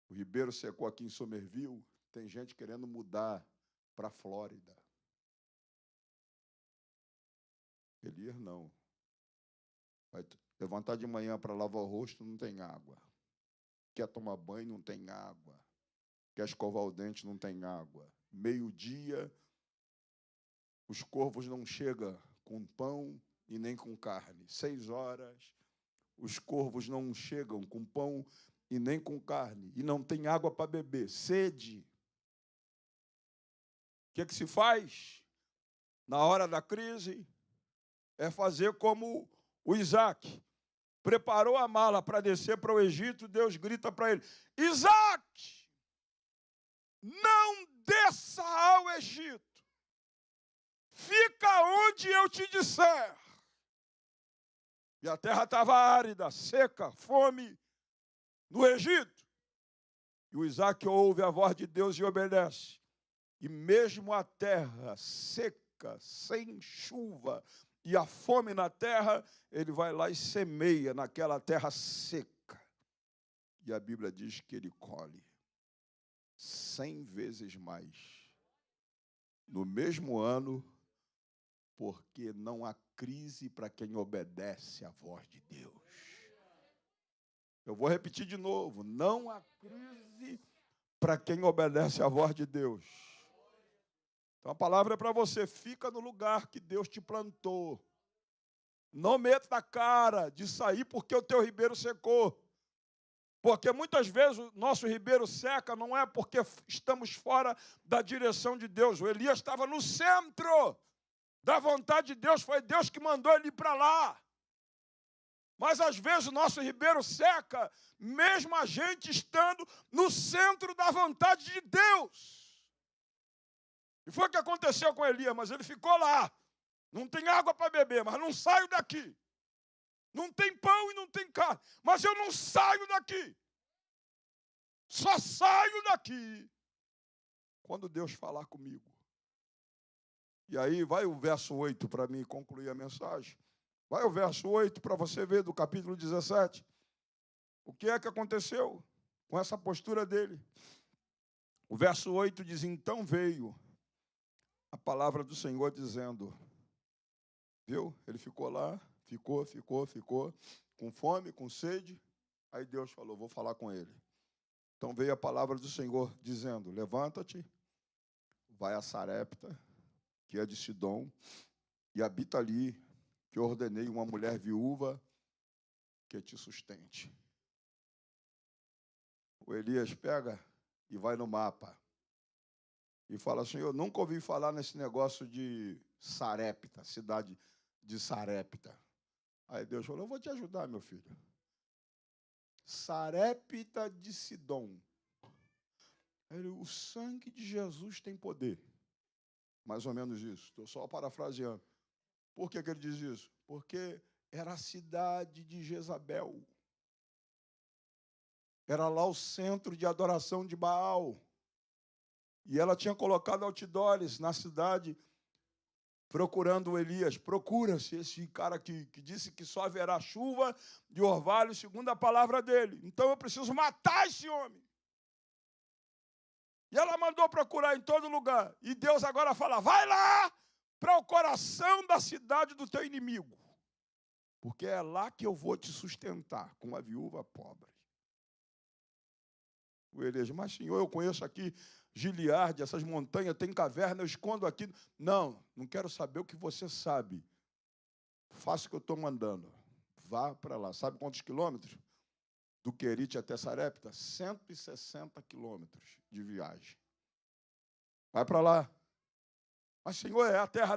O ribeiro secou aqui em Somerville, tem gente querendo mudar para a Flórida. Elias não. Vai levantar de manhã para lavar o rosto, não tem água. Quer tomar banho, não tem água. Quer escovar o dente, não tem água. Meio-dia, os corvos não chegam com pão e nem com carne. 6 horas, os corvos não chegam com pão e nem com carne. E não tem água para beber. Sede. O que se faz na hora da crise? É fazer como o Isaac. Preparou a mala para descer para o Egito, Deus grita para ele, Isaac, não desça ao Egito. Fica onde eu te disser. E a terra estava árida, seca, fome no Egito. E o Isaac ouve a voz de Deus e obedece. E mesmo a terra seca, sem chuva, e a fome na terra, ele vai lá e semeia naquela terra seca. E a Bíblia diz que ele colhe 100 vezes mais no mesmo ano, porque não há crise para quem obedece à voz de Deus. Eu vou repetir de novo, não há crise para quem obedece à voz de Deus. Então a palavra é para você, fica no lugar que Deus te plantou. Não meta a cara de sair porque o teu ribeiro secou. Porque muitas vezes o nosso ribeiro seca não é porque estamos fora da direção de Deus. O Elias estava no centro da vontade de Deus, foi Deus que mandou ele ir para lá. Mas às vezes o nosso ribeiro seca, mesmo a gente estando no centro da vontade de Deus. E foi o que aconteceu com Elias, mas ele ficou lá. Não tem água para beber, mas não saio daqui. Não tem pão e não tem carne, mas eu não saio daqui. Só saio daqui quando Deus falar comigo. E aí vai o verso 8 para mim concluir a mensagem. Vai ao verso 8 para você ver do capítulo 17. O que é que aconteceu com essa postura dele? O verso 8 diz: então veio a palavra do Senhor dizendo, viu? Ele ficou lá, ficou, com fome, com sede. Aí Deus falou, vou falar com ele. Então veio a palavra do Senhor dizendo, levanta-te, vai a Sarepta, que é de Sidom, e habita ali, que eu ordenei uma mulher viúva que te sustente. O Elias pega e vai no mapa e fala assim, eu nunca ouvi falar nesse negócio de Sarepta, cidade de Sarepta. Aí Deus falou, eu vou te ajudar, meu filho. Sarepta de Sidom. O sangue de Jesus tem poder. Mais ou menos isso. Estou só parafraseando. Por que ele diz isso? Porque era a cidade de Jezabel. Era lá o centro de adoração de Baal. E ela tinha colocado outdoors na cidade, procurando o Elias. Procura-se esse cara que disse que só haverá chuva de orvalho, segundo a palavra dele. Então eu preciso matar esse homem. E ela mandou procurar em todo lugar. E Deus agora fala, vai lá para o coração da cidade do teu inimigo. Porque é lá que eu vou te sustentar, com uma viúva pobre. O Elias, mas senhor, eu conheço aqui Gileade, essas montanhas, tem caverna, eu escondo aqui. Não quero saber o que você sabe. Faça o que eu estou mandando. Vá para lá. Sabe quantos quilômetros? Do Querite até Sarepta? 160 quilômetros de viagem. Vai para lá. Mas, Senhor, é a terra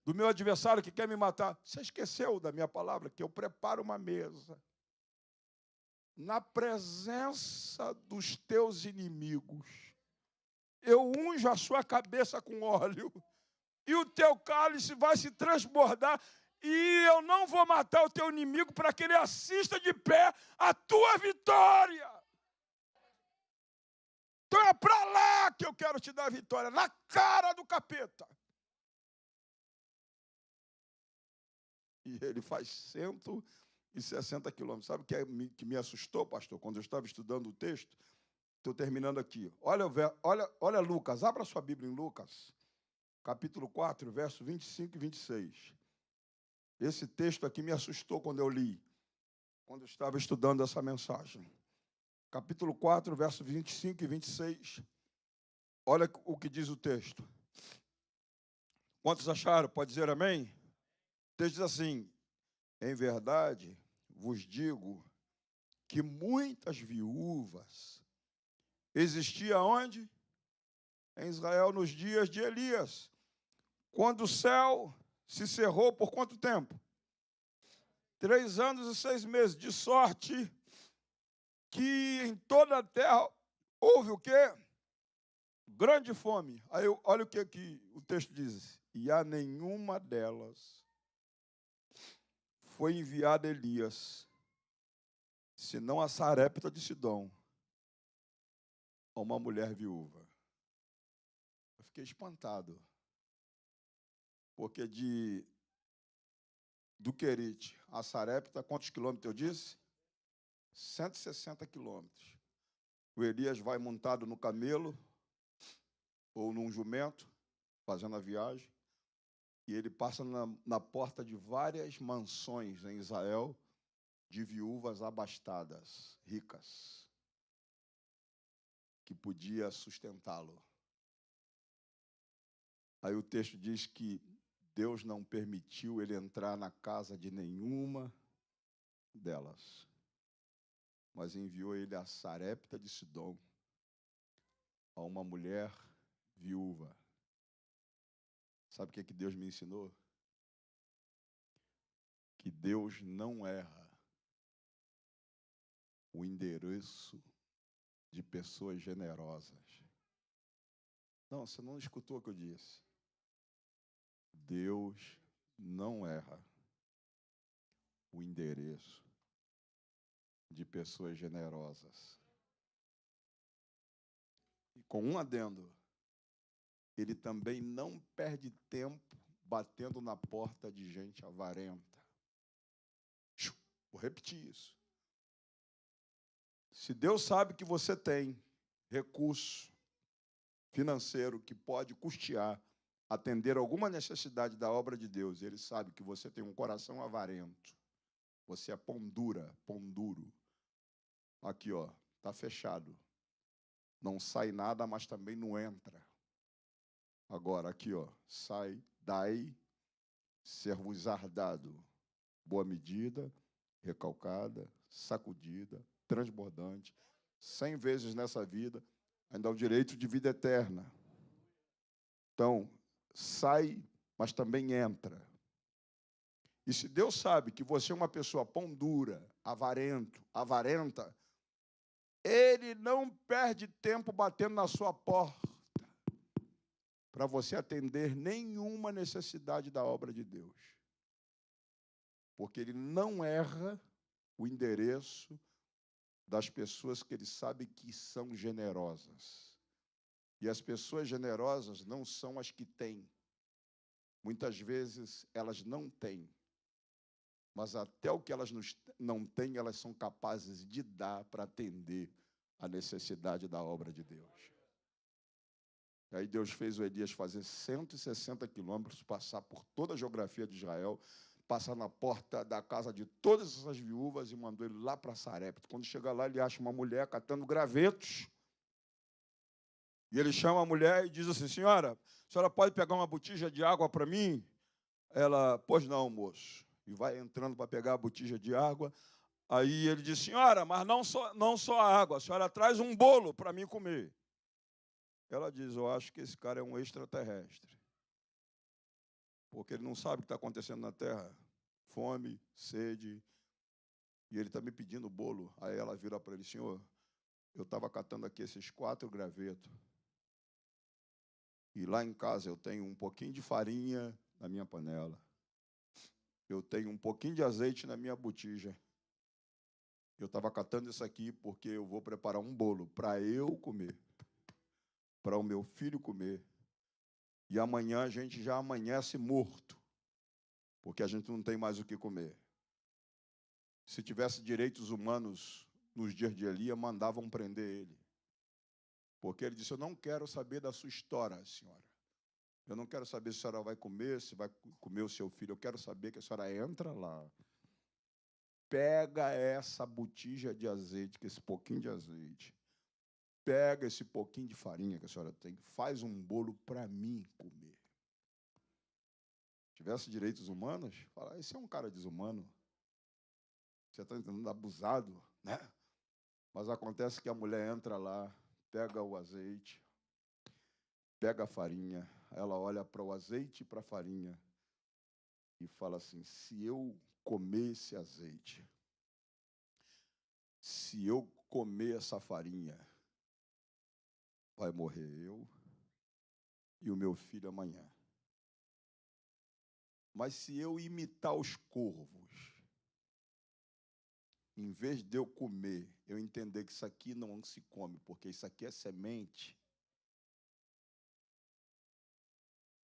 do meu adversário que quer me matar. Você esqueceu da minha palavra, que eu preparo uma mesa na presença dos teus inimigos. Eu unjo a sua cabeça com óleo e o teu cálice vai se transbordar e eu não vou matar o teu inimigo para que ele assista de pé a tua vitória. Então é para lá que eu quero te dar a vitória, na cara do capeta. E ele faz 160 quilômetros. Sabe o que me assustou, pastor, quando eu estava estudando o texto? Estou terminando aqui. Olha Lucas, abra sua Bíblia em Lucas, capítulo 4, verso 25 e 26. Esse texto aqui me assustou quando eu li, quando eu estava estudando essa mensagem. Capítulo 4, verso 25 e 26. Olha o que diz o texto. Quantos acharam? Pode dizer amém? O texto diz assim, em verdade, vos digo que muitas viúvas existiam onde? Em Israel, nos dias de Elias. Quando o céu se cerrou por quanto tempo? 3 anos e 6 meses. De sorte que em toda a terra houve o quê? Grande fome. Aí olha o que o texto diz. E a nenhuma delas foi enviado Elias, senão a Sarepta de Sidom, a uma mulher viúva. Eu fiquei espantado, porque do Querite a Sarepta, quantos quilômetros eu disse? 160 quilômetros. O Elias vai montado no camelo ou num jumento, fazendo a viagem, e ele passa na porta de várias mansões em Israel, de viúvas abastadas, ricas, que podia sustentá-lo. Aí o texto diz que Deus não permitiu ele entrar na casa de nenhuma delas, mas enviou ele a Sarepta de Sidom, a uma mulher viúva. Sabe o que Deus me ensinou? Que Deus não erra o endereço de pessoas generosas. Não, você não escutou o que eu disse. Deus não erra o endereço de pessoas generosas. E com um adendo, ele também não perde tempo batendo na porta de gente avarenta. Vou repetir isso. Se Deus sabe que você tem recurso financeiro que pode custear, atender alguma necessidade da obra de Deus, Ele sabe que você tem um coração avarento. Você é pão duro. Aqui, ó, está fechado. Não sai nada, mas também não entra. Agora, aqui, ó, sai, dai, ser-vos-á dado. Boa medida, recalcada, sacudida, transbordante, 100 vezes nessa vida, ainda há o direito de vida eterna. Então, sai, mas também entra. E se Deus sabe que você é uma pessoa pão dura, avarenta, Ele não perde tempo batendo na sua porta para você atender nenhuma necessidade da obra de Deus. Porque Ele não erra o endereço das pessoas que Ele sabe que são generosas. E as pessoas generosas não são as que têm. Muitas vezes elas não têm. Mas até o que elas não têm, elas são capazes de dar para atender a necessidade da obra de Deus. E aí Deus fez o Elias fazer 160 quilômetros, passar por toda a geografia de Israel, passar na porta da casa de todas essas viúvas e mandou ele lá para Sarepta. Quando chega lá, ele acha uma mulher catando gravetos. E ele chama a mulher e diz assim: senhora, a senhora pode pegar uma botija de água para mim? Ela, pois não, moço. E vai entrando para pegar a botija de água. Aí ele diz: senhora, mas não só a água, a senhora traz um bolo para mim comer. Ela diz: eu acho que esse cara é um extraterrestre. Porque ele não sabe o que está acontecendo na terra. Fome, sede. E ele está me pedindo bolo. Aí ela vira para ele: senhor, eu estava catando aqui esses 4 gravetos. E lá em casa eu tenho um pouquinho de farinha na minha panela. Eu tenho um pouquinho de azeite na minha botija. Eu estava catando isso aqui porque eu vou preparar um bolo para eu comer, para o meu filho comer. E amanhã a gente já amanhece morto, porque a gente não tem mais o que comer. Se tivesse direitos humanos nos dias de Elias, mandavam prender ele. Porque ele disse: eu não quero saber da sua história, senhora. Eu não quero saber se a senhora vai comer, se vai comer o seu filho. Eu quero saber que a senhora entra lá, pega essa botija de azeite, que esse pouquinho de azeite, pega esse pouquinho de farinha que a senhora tem, faz um bolo para mim comer. Se tivesse direitos humanos, fala: esse é um cara desumano. Você está entendendo? Abusado, né? Mas acontece que a mulher entra lá, pega o azeite, pega a farinha, ela olha para o azeite e para a farinha e fala assim: se eu comer esse azeite, se eu comer essa farinha, vai morrer eu e o meu filho amanhã. Mas se eu imitar os corvos, em vez de eu comer, eu entender que isso aqui não se come, porque isso aqui é semente.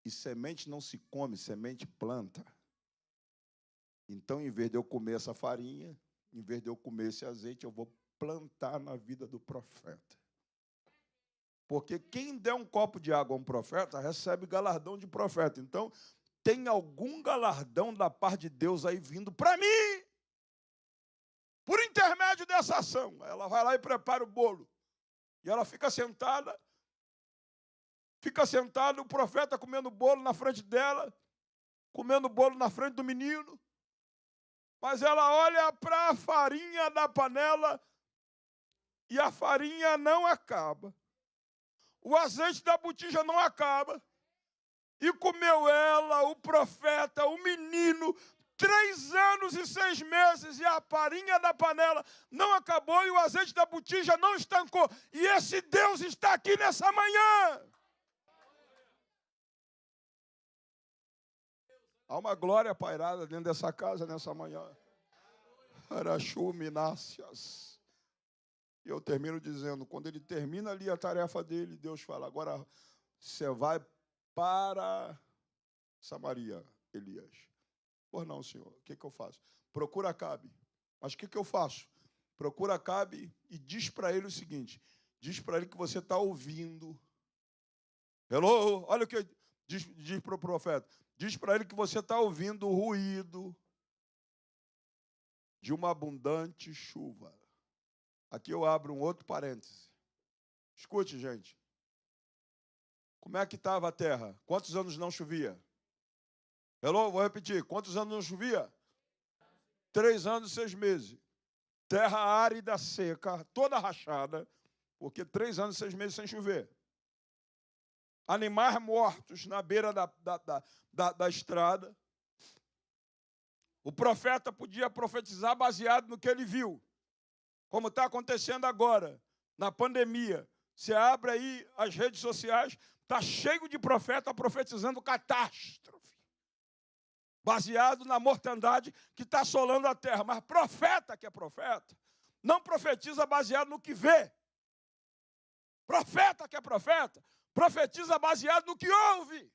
E semente não se come, semente planta. Então, em vez de eu comer essa farinha, em vez de eu comer esse azeite, eu vou plantar na vida do profeta. Porque quem der um copo de água a um profeta, recebe galardão de profeta. Então, tem algum galardão da parte de Deus aí vindo para mim, por intermédio dessa ação. Ela vai lá e prepara o bolo. E ela fica sentada, o profeta comendo bolo na frente dela, comendo bolo na frente do menino. Mas ela olha para a farinha da panela e a farinha não acaba. O azeite da botija não acaba. E comeu ela, o profeta, o menino, 3 anos e 6 meses, e a farinha da panela não acabou e o azeite da botija não estancou. E esse Deus está aqui nessa manhã. Há uma glória pairada dentro dessa casa nessa manhã. Arachuminácias. E eu termino dizendo, quando ele termina ali a tarefa dele, Deus fala: agora você vai para Samaria, Elias. Pois não, senhor, o que eu faço? Procura Acabe. Mas o que eu faço? Procura Acabe e diz para ele o seguinte, diz para ele que você está ouvindo. Hello? Olha o que diz para o profeta. Diz para ele que você está ouvindo o ruído de uma abundante chuva. Aqui eu abro um outro parêntese. Escute, gente. Como é que estava a terra? Quantos anos não chovia? Hello? Vou repetir. Quantos anos não chovia? 3 anos e 6 meses. Terra árida, seca, toda rachada, porque 3 anos e 6 meses sem chover. Animais mortos na beira da estrada. O profeta podia profetizar baseado no que ele viu. Como está acontecendo agora, na pandemia. Você abre aí as redes sociais, está cheio de profeta profetizando catástrofe. Baseado na mortandade que está assolando a terra. Mas profeta que é profeta, não profetiza baseado no que vê. Profeta que é profeta, profetiza baseado no que ouve.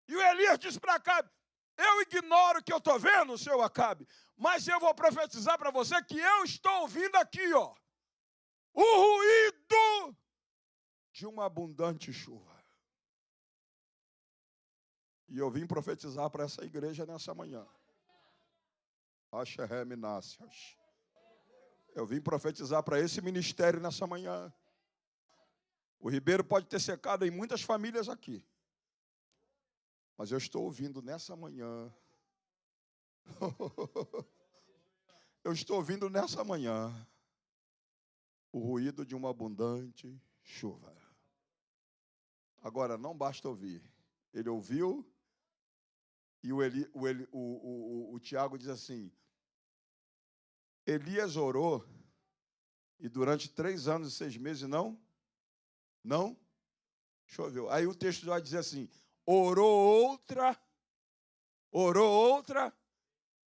E o Elias disse para Acabe, eu ignoro o que eu estou vendo, seu Acabe, mas eu vou profetizar para você que eu estou ouvindo aqui, ó, o ruído de uma abundante chuva. E eu vim profetizar para essa igreja nessa manhã. Eu vim profetizar para esse ministério nessa manhã. O ribeiro pode ter secado em muitas famílias aqui. Mas eu estou ouvindo nessa manhã. Eu estou ouvindo nessa manhã o ruído de uma abundante chuva. Agora, não basta ouvir. Ele ouviu e o Tiago diz assim, Elias orou e durante 3 anos e 6 meses não choveu. Aí o texto vai dizer assim, orou outra,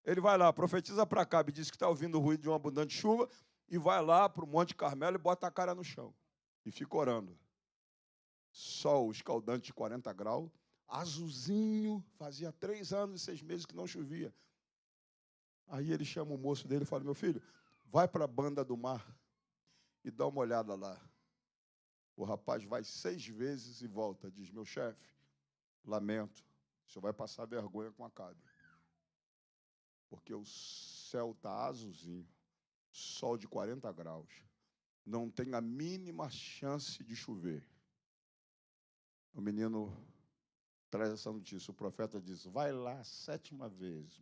ele vai lá, profetiza para Acabe, diz que está ouvindo o ruído de uma abundante chuva, e vai lá para o Monte Carmelo e bota a cara no chão. E fica orando. Sol escaldante de 40 graus, azulzinho, fazia 3 anos e 6 meses que não chovia. Aí ele chama o moço dele e fala, meu filho, vai para a banda do mar e dá uma olhada lá. O rapaz vai 6 vezes e volta, diz, meu chefe, lamento, o senhor vai passar vergonha com Acabe. Porque o céu está azulzinho, sol de 40 graus, não tem a mínima chance de chover. O menino traz essa notícia, o profeta diz, vai lá 7ª vez.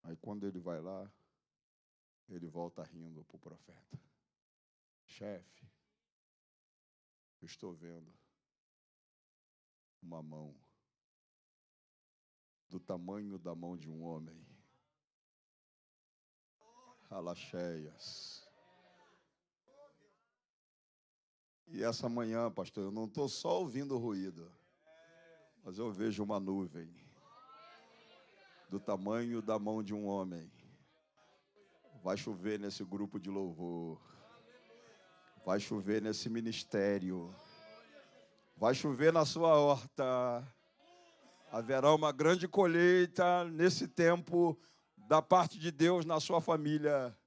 Aí quando ele vai lá, ele volta rindo para o profeta. Chefe, eu estou vendo uma mão do tamanho da mão de um homem. Alacheias. E essa manhã, pastor, eu não estou só ouvindo o ruído, mas eu vejo uma nuvem do tamanho da mão de um homem. Vai chover nesse grupo de louvor. Vai chover nesse ministério. Vai chover na sua horta. Haverá uma grande colheita nesse tempo da parte de Deus na sua família.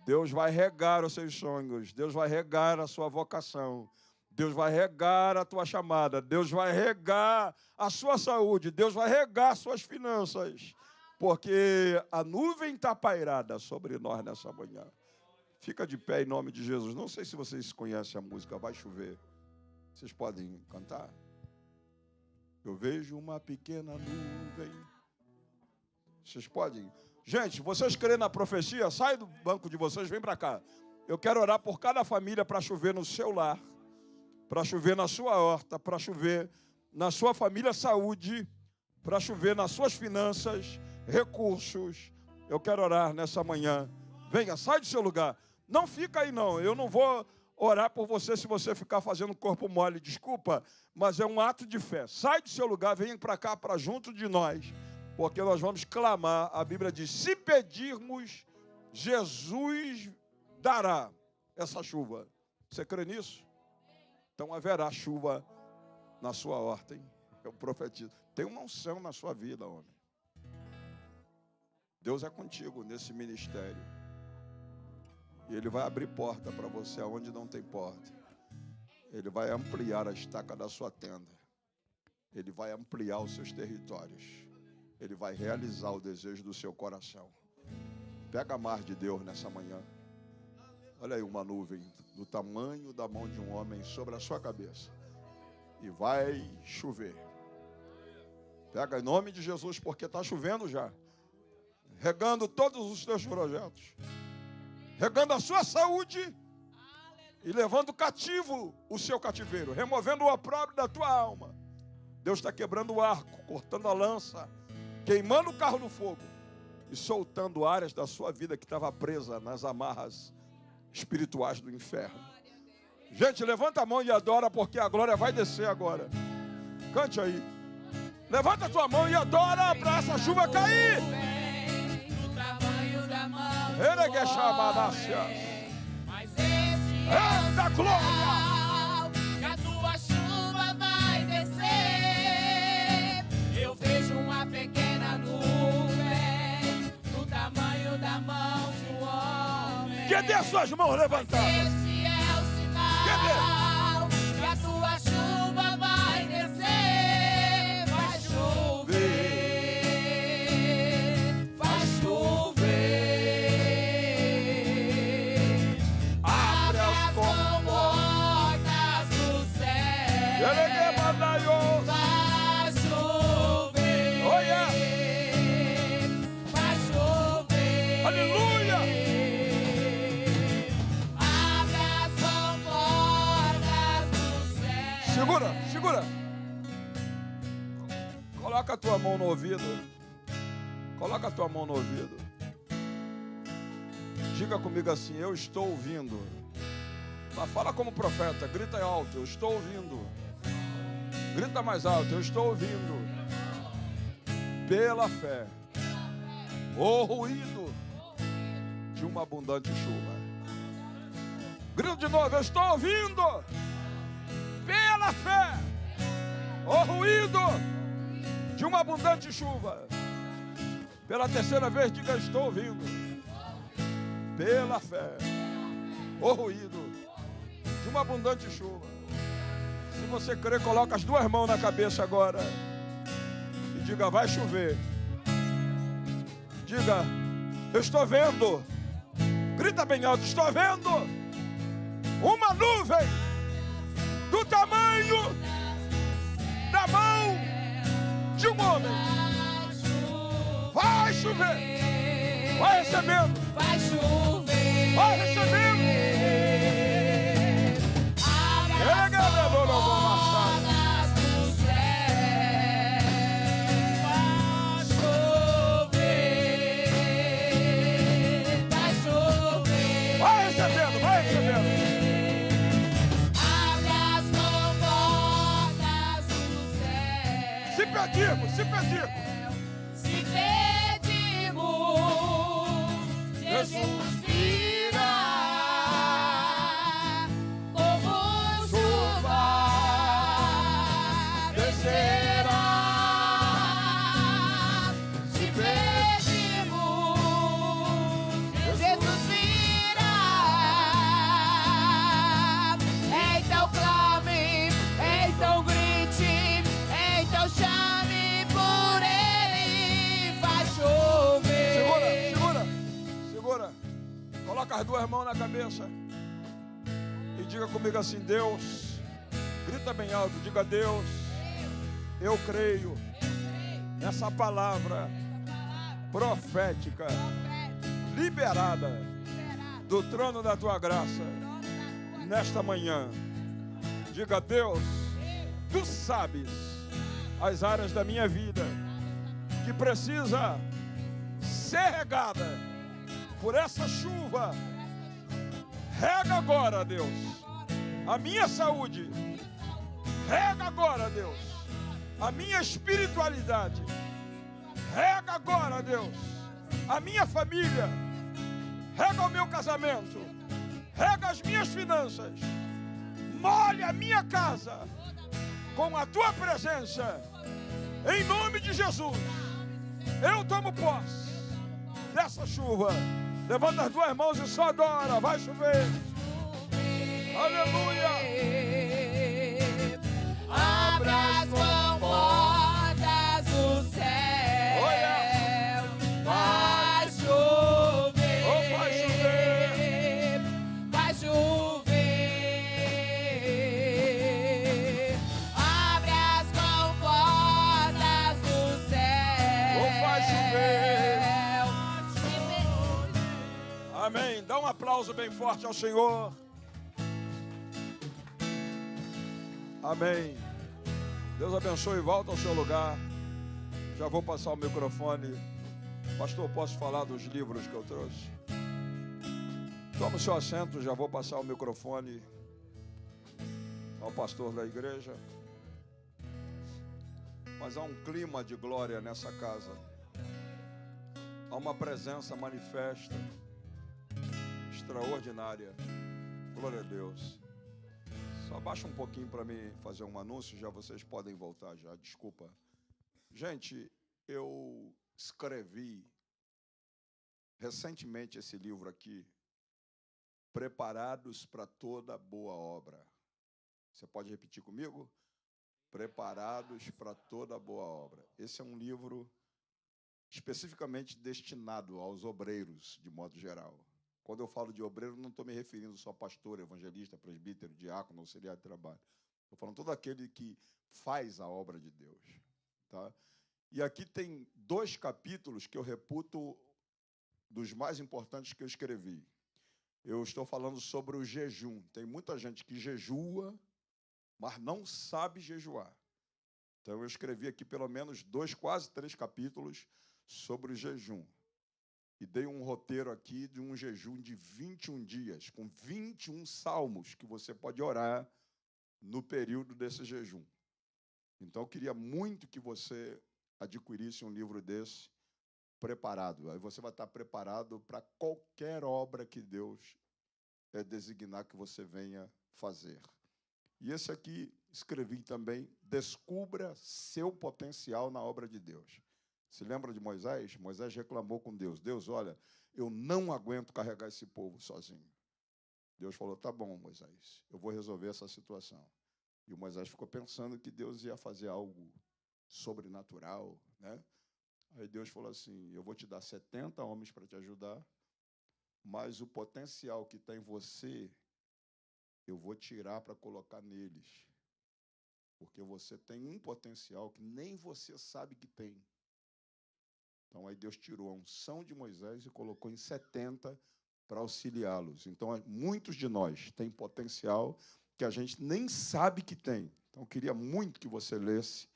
Deus vai regar os seus sonhos. Deus vai regar a sua vocação. Deus vai regar a tua chamada. Deus vai regar a sua saúde. Deus vai regar suas finanças. Porque a nuvem está pairada sobre nós nessa manhã. Fica de pé em nome de Jesus. Não sei se vocês conhecem a música Vai Chover. Vocês podem cantar? Eu vejo uma pequena nuvem. Vocês podem? Gente, vocês creem na profecia? Sai do banco de vocês, vem para cá. Eu quero orar por cada família para chover no seu lar, para chover na sua horta, para chover na sua família, saúde, para chover nas suas finanças, recursos. Eu quero orar nessa manhã. Venha, sai do seu lugar. Não fica aí não, eu não vou orar por você se você ficar fazendo corpo mole, desculpa, mas é um ato de fé. Sai do seu lugar, venha para cá, para junto de nós, porque nós vamos clamar. A Bíblia diz, se pedirmos, Jesus dará essa chuva. Você crê nisso? Então haverá chuva na sua horta, hein? Eu profetizo. Tem uma unção na sua vida, homem. Deus é contigo nesse ministério. E Ele vai abrir porta para você aonde não tem porta. Ele vai ampliar a estaca da sua tenda. Ele vai ampliar os seus territórios. Ele vai realizar o desejo do seu coração. Pega a mar de Deus nessa manhã. Olha aí uma nuvem do tamanho da mão de um homem sobre a sua cabeça. E vai chover. Pega em nome de Jesus, porque está chovendo já. Regando todos os teus projetos. Regando a sua saúde. E levando cativo o seu cativeiro. Removendo o opróbrio da tua alma. Deus está quebrando o arco, cortando a lança. Queimando o carro no fogo. E soltando áreas da sua vida que estava presa nas amarras espirituais do inferno. Gente, levanta a mão e adora, porque a glória vai descer agora. Cante aí. Levanta a tua mão e adora para essa chuva cair. Do tamanho da mão de Ele quer um chamar homem. Mas esse é da glória. que a tua chuva vai descer. Eu vejo uma pequena nuvem do tamanho da mão de um homem. Que dê suas mãos levantadas. Esse é o sinal que a tua chuva vai descer. Vai chover, vai chover. Abre as comportas do céu. Ele quer mandar eu. Vai chover. Oh, yeah. Vai chover. Aleluia. Abre as comportas do céu. Segura, segura. Coloca a tua mão no ouvido. Coloca a tua mão no ouvido. Diga comigo assim: eu estou ouvindo. Mas fala como profeta, grita alto: eu estou ouvindo. Grita mais alto: eu estou ouvindo. Pela fé, o ruído de uma abundante chuva. Grita de novo: eu estou ouvindo. Pela fé, o ruído de uma abundante chuva. Pela terceira vez, diga: estou ouvindo. Pela fé, o ruído de uma abundante chuva. Se você crer, coloca as duas mãos na cabeça agora e diga: vai chover. Diga: eu estou vendo. Grita bem alto: estou vendo uma nuvem do tamanho da mão de um homem. Vai chover. Vai recebendo. Vai chover. Vai recebendo. Abre as portas do céu. Vai chover. Vai chover. Vai recebendo, vai recebendo. Abre as comportas do céu. Se pedimos, se pedimos. Se pedimos, Jesus virá como chuva descerá. Se pedimos, Jesus virá. Então clame, então grite, então chame por Ele. Vai chover. Segura, segura, segura. Coloca as duas mãos na cabeça e diga comigo assim: Deus. Grita bem alto, diga: Deus, eu creio nessa palavra profética liberada do trono da tua graça nesta manhã. Diga: Deus, tu sabes as áreas da minha vida que precisa ser regada por essa chuva. Rega agora, Deus, a minha saúde. Rega agora, Deus, a minha espiritualidade. Rega agora, Deus, a minha família. Rega o meu casamento. Rega as minhas finanças. Molhe a minha casa com a tua presença. Em nome de Jesus, eu tomo posse dessa chuva. Levanta as duas mãos e só adora. Vai chover. Aleluia. Abra as comportas do céu. Vai chover. Oh, vai chover. Vai chover. Abre as comportas do céu. Oh, vai chover. Amém. Dá um aplauso bem forte ao Senhor. Amém. Deus abençoe e volta ao seu lugar. Já vou passar o microfone. Pastor, posso falar dos livros que eu trouxe? Toma o seu assento, já vou passar o microfone ao pastor da igreja. Mas há um clima de glória nessa casa. Há uma presença manifesta, extraordinária. Glória a Deus. Só baixa um pouquinho para mim fazer um anúncio, já vocês podem voltar já, desculpa. Gente, eu escrevi recentemente esse livro aqui, Preparados para toda boa obra. Você pode repetir comigo? Preparados para toda boa obra. Esse é um livro especificamente destinado aos obreiros, de modo geral. Quando eu falo de obreiro, não estou me referindo só a pastor, evangelista, presbítero, diácono, auxiliar de trabalho. Estou falando todo aquele que faz a obra de Deus. Tá? E aqui tem 2 capítulos que eu reputo dos mais importantes que eu escrevi. Eu estou falando sobre o jejum. Tem muita gente que jejua, mas não sabe jejuar. Então, eu escrevi aqui pelo menos 2, quase 3 capítulos sobre o jejum. E dei um roteiro aqui de um jejum de 21 dias, com 21 salmos que você pode orar no período desse jejum. Então, eu queria muito que você adquirisse um livro desse preparado. Aí você vai estar preparado para qualquer obra que Deus designar que você venha fazer. E esse aqui, escrevi também, Descubra seu potencial na obra de Deus. Se lembra de Moisés? Moisés reclamou com Deus. Deus, olha, eu não aguento carregar esse povo sozinho. Deus falou, tá bom, Moisés, eu vou resolver essa situação. E o Moisés ficou pensando que Deus ia fazer algo sobrenatural, né? Aí Deus falou assim, eu vou te dar 70 homens para te ajudar, mas o potencial que está em você, eu vou tirar para colocar neles. Porque você tem um potencial que nem você sabe que tem. Então, aí Deus tirou a unção de Moisés e colocou em 70 para auxiliá-los. Então, muitos de nós têm potencial que a gente nem sabe que tem. Então, eu queria muito que você lesse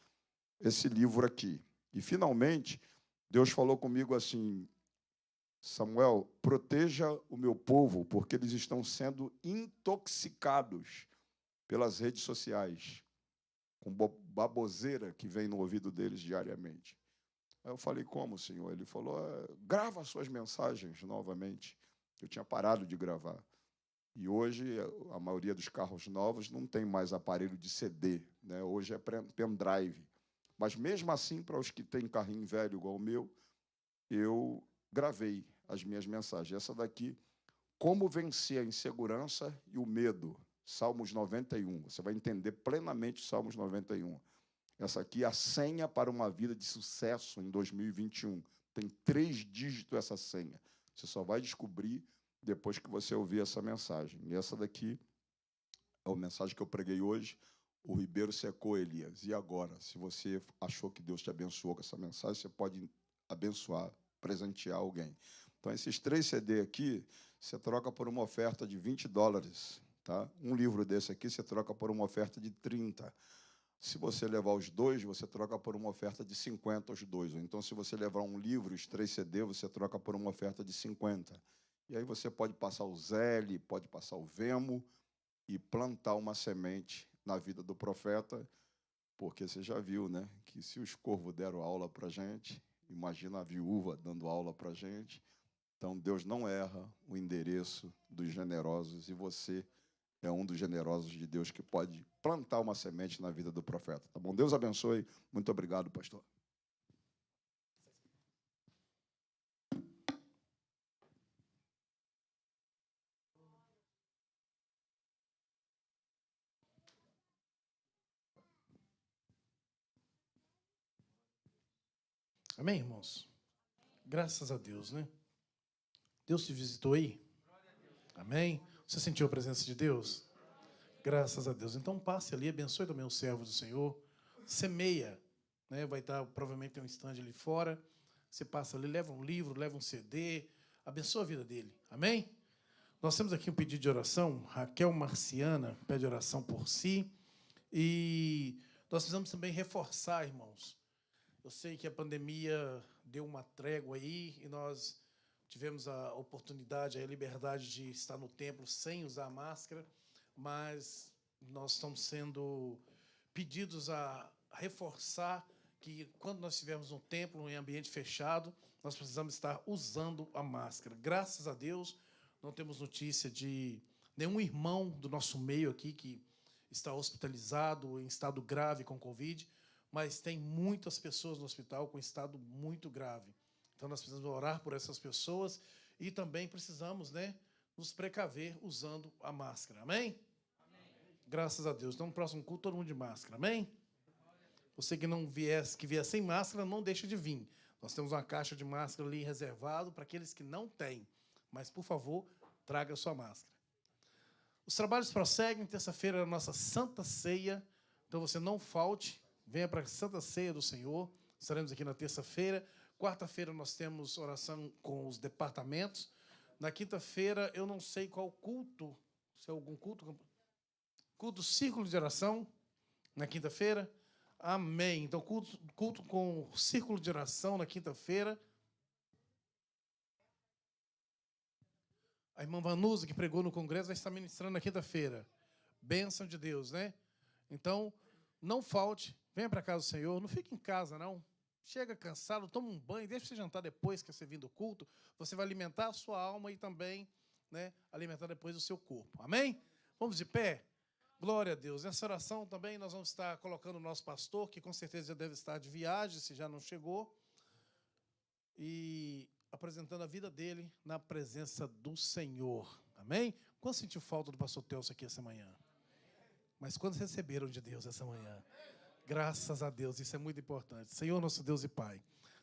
esse livro aqui. E, finalmente, Deus falou comigo assim, Samuel, proteja o meu povo, porque eles estão sendo intoxicados pelas redes sociais, com baboseira que vem no ouvido deles diariamente. Aí eu falei, como, Senhor? Ele falou, grava suas mensagens novamente. Eu tinha parado de gravar. E hoje, a maioria dos carros novos não tem mais aparelho de CD, né? Hoje é pendrive. Mas, mesmo assim, para os que têm carrinho velho igual o meu, eu gravei as minhas mensagens. Essa daqui, Como Vencer a Insegurança e o Medo, Salmos 91. Você vai entender plenamente Salmos 91. Essa aqui é a senha para uma vida de sucesso em 2021. Tem 3 dígitos essa senha. Você só vai descobrir depois que você ouvir essa mensagem. E essa daqui é a mensagem que eu preguei hoje. O ribeiro secou, Elias. E agora? Se você achou que Deus te abençoou com essa mensagem, você pode abençoar, presentear alguém. Então, esses 3 CD aqui, você troca por uma oferta de $20. Tá? Um livro desse aqui, você troca por uma oferta de 30. Se você levar os 2, você troca por uma oferta de 50 os 2. Então, se você levar um livro, os 3 CD, você troca por uma oferta de 50. E aí você pode passar o Zelle, pode passar o Vemo e plantar uma semente na vida do profeta, porque você já viu, né, que se os corvos deram aula para a gente, imagina a viúva dando aula para a gente. Então, Deus não erra o endereço dos generosos e você é um dos generosos de Deus que pode plantar uma semente na vida do profeta. Tá bom? Deus abençoe. Muito obrigado, pastor. Amém, irmãos? Graças a Deus, né? Deus te visitou aí? Amém? Você sentiu a presença de Deus? Graças a Deus. Então passe ali, abençoe também os servos do Senhor. Semeia, né? Vai estar, provavelmente tem um stand ali fora. Você passa ali, leva um livro, leva um CD, abençoa a vida dele. Amém? Nós temos aqui um pedido de oração. Raquel Marciana pede oração por si. E nós precisamos também reforçar, irmãos. Eu sei que a pandemia deu uma trégua aí e nós tivemos a oportunidade, a liberdade de estar no templo sem usar máscara, mas nós estamos sendo pedidos a reforçar que quando nós estivermos no templo, em ambiente fechado, nós precisamos estar usando a máscara. Graças a Deus, não temos notícia de nenhum irmão do nosso meio aqui que está hospitalizado em estado grave com Covid, mas tem muitas pessoas no hospital com estado muito grave. Então, nós precisamos orar por essas pessoas e também precisamos, né, nos precaver usando a máscara. Amém? Amém? Graças a Deus. Então, no próximo culto, todo mundo de máscara. Amém? Você que não vier sem máscara, não deixe de vir. Nós temos uma caixa de máscara ali reservado para aqueles que não têm. Mas, por favor, traga a sua máscara. Os trabalhos prosseguem. Terça-feira é a nossa Santa Ceia. Então, você não falte. Venha para a Santa Ceia do Senhor. Estaremos aqui na terça-feira. Quarta-feira nós temos oração com os departamentos. Na quinta-feira, eu não sei qual culto. Se é algum culto. Culto Círculo de Oração. Na quinta-feira. Amém. Então, culto com Círculo de Oração na quinta-feira. A irmã Vanusa, que pregou no congresso, vai estar ministrando na quinta-feira. Bênção de Deus, né? Então, não falte. Venha para a casa do Senhor. Não fique em casa, não. Chega cansado, toma um banho, deixa você jantar depois que você vir do culto. Você vai alimentar a sua alma e também, né, alimentar depois o seu corpo. Amém? Vamos de pé? Glória a Deus. Nessa oração também nós vamos estar colocando o nosso pastor, que com certeza já deve estar de viagem, se já não chegou, e apresentando a vida dele na presença do Senhor. Amém? Quando sentiu falta do pastor Telso aqui essa manhã? Mas quando receberam de Deus essa manhã? Graças a Deus, isso é muito importante. Senhor, nosso Deus e Pai,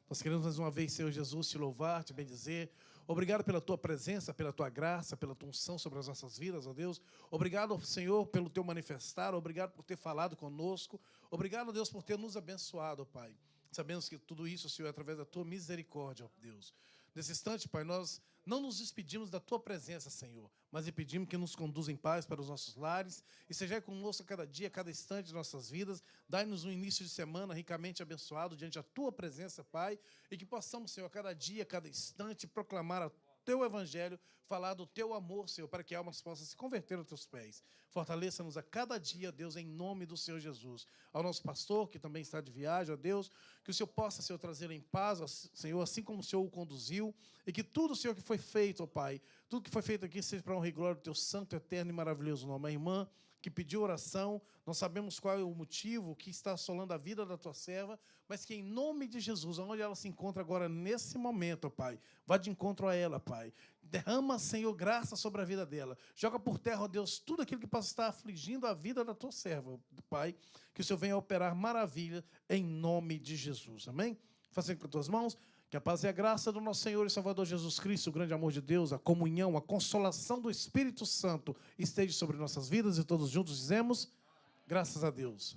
nós queremos mais uma vez, Senhor Jesus, te louvar, te bendizer. Obrigado pela tua presença, pela tua graça, pela tua unção sobre as nossas vidas, ó Deus. Obrigado, Senhor, pelo teu manifestar. Obrigado por ter falado conosco. Obrigado, Deus, por ter nos abençoado, Pai. Sabemos que tudo isso, Senhor, é através da tua misericórdia, ó Deus. Nesse instante, Pai, nós não nos despedimos da tua presença, Senhor, mas lhe pedimos que nos conduza em paz para os nossos lares e seja conosco a cada dia, a cada instante de nossas vidas. Dai-nos um início de semana ricamente abençoado diante da tua presença, Pai, e que possamos, Senhor, a cada dia, a cada instante, proclamar a teu evangelho, falar do teu amor, Senhor, para que almas possam se converter aos teus pés. Fortaleça-nos a cada dia, Deus, em nome do Senhor Jesus. Ao nosso pastor, que também está de viagem, ó Deus, que o Senhor possa, Senhor, trazer em paz, Senhor, assim como o Senhor o conduziu, e que tudo, Senhor, que foi feito, ó Pai, tudo que foi feito aqui seja para honra e glória do teu santo, eterno e maravilhoso nome. A irmã que pediu oração, nós sabemos qual é o motivo que está assolando a vida da tua serva, mas que em nome de Jesus, onde ela se encontra agora nesse momento, ó Pai, vá de encontro a ela, Pai. Derrama, Senhor, graça sobre a vida dela. Joga por terra, ó Deus, tudo aquilo que possa estar afligindo a vida da tua serva, Pai. Que o Senhor venha operar maravilha em nome de Jesus. Amém? Faça com as tuas mãos. Que a paz e a graça do nosso Senhor e Salvador Jesus Cristo, o grande amor de Deus, a comunhão, a consolação do Espírito Santo esteja sobre nossas vidas e todos juntos dizemos, graças a Deus.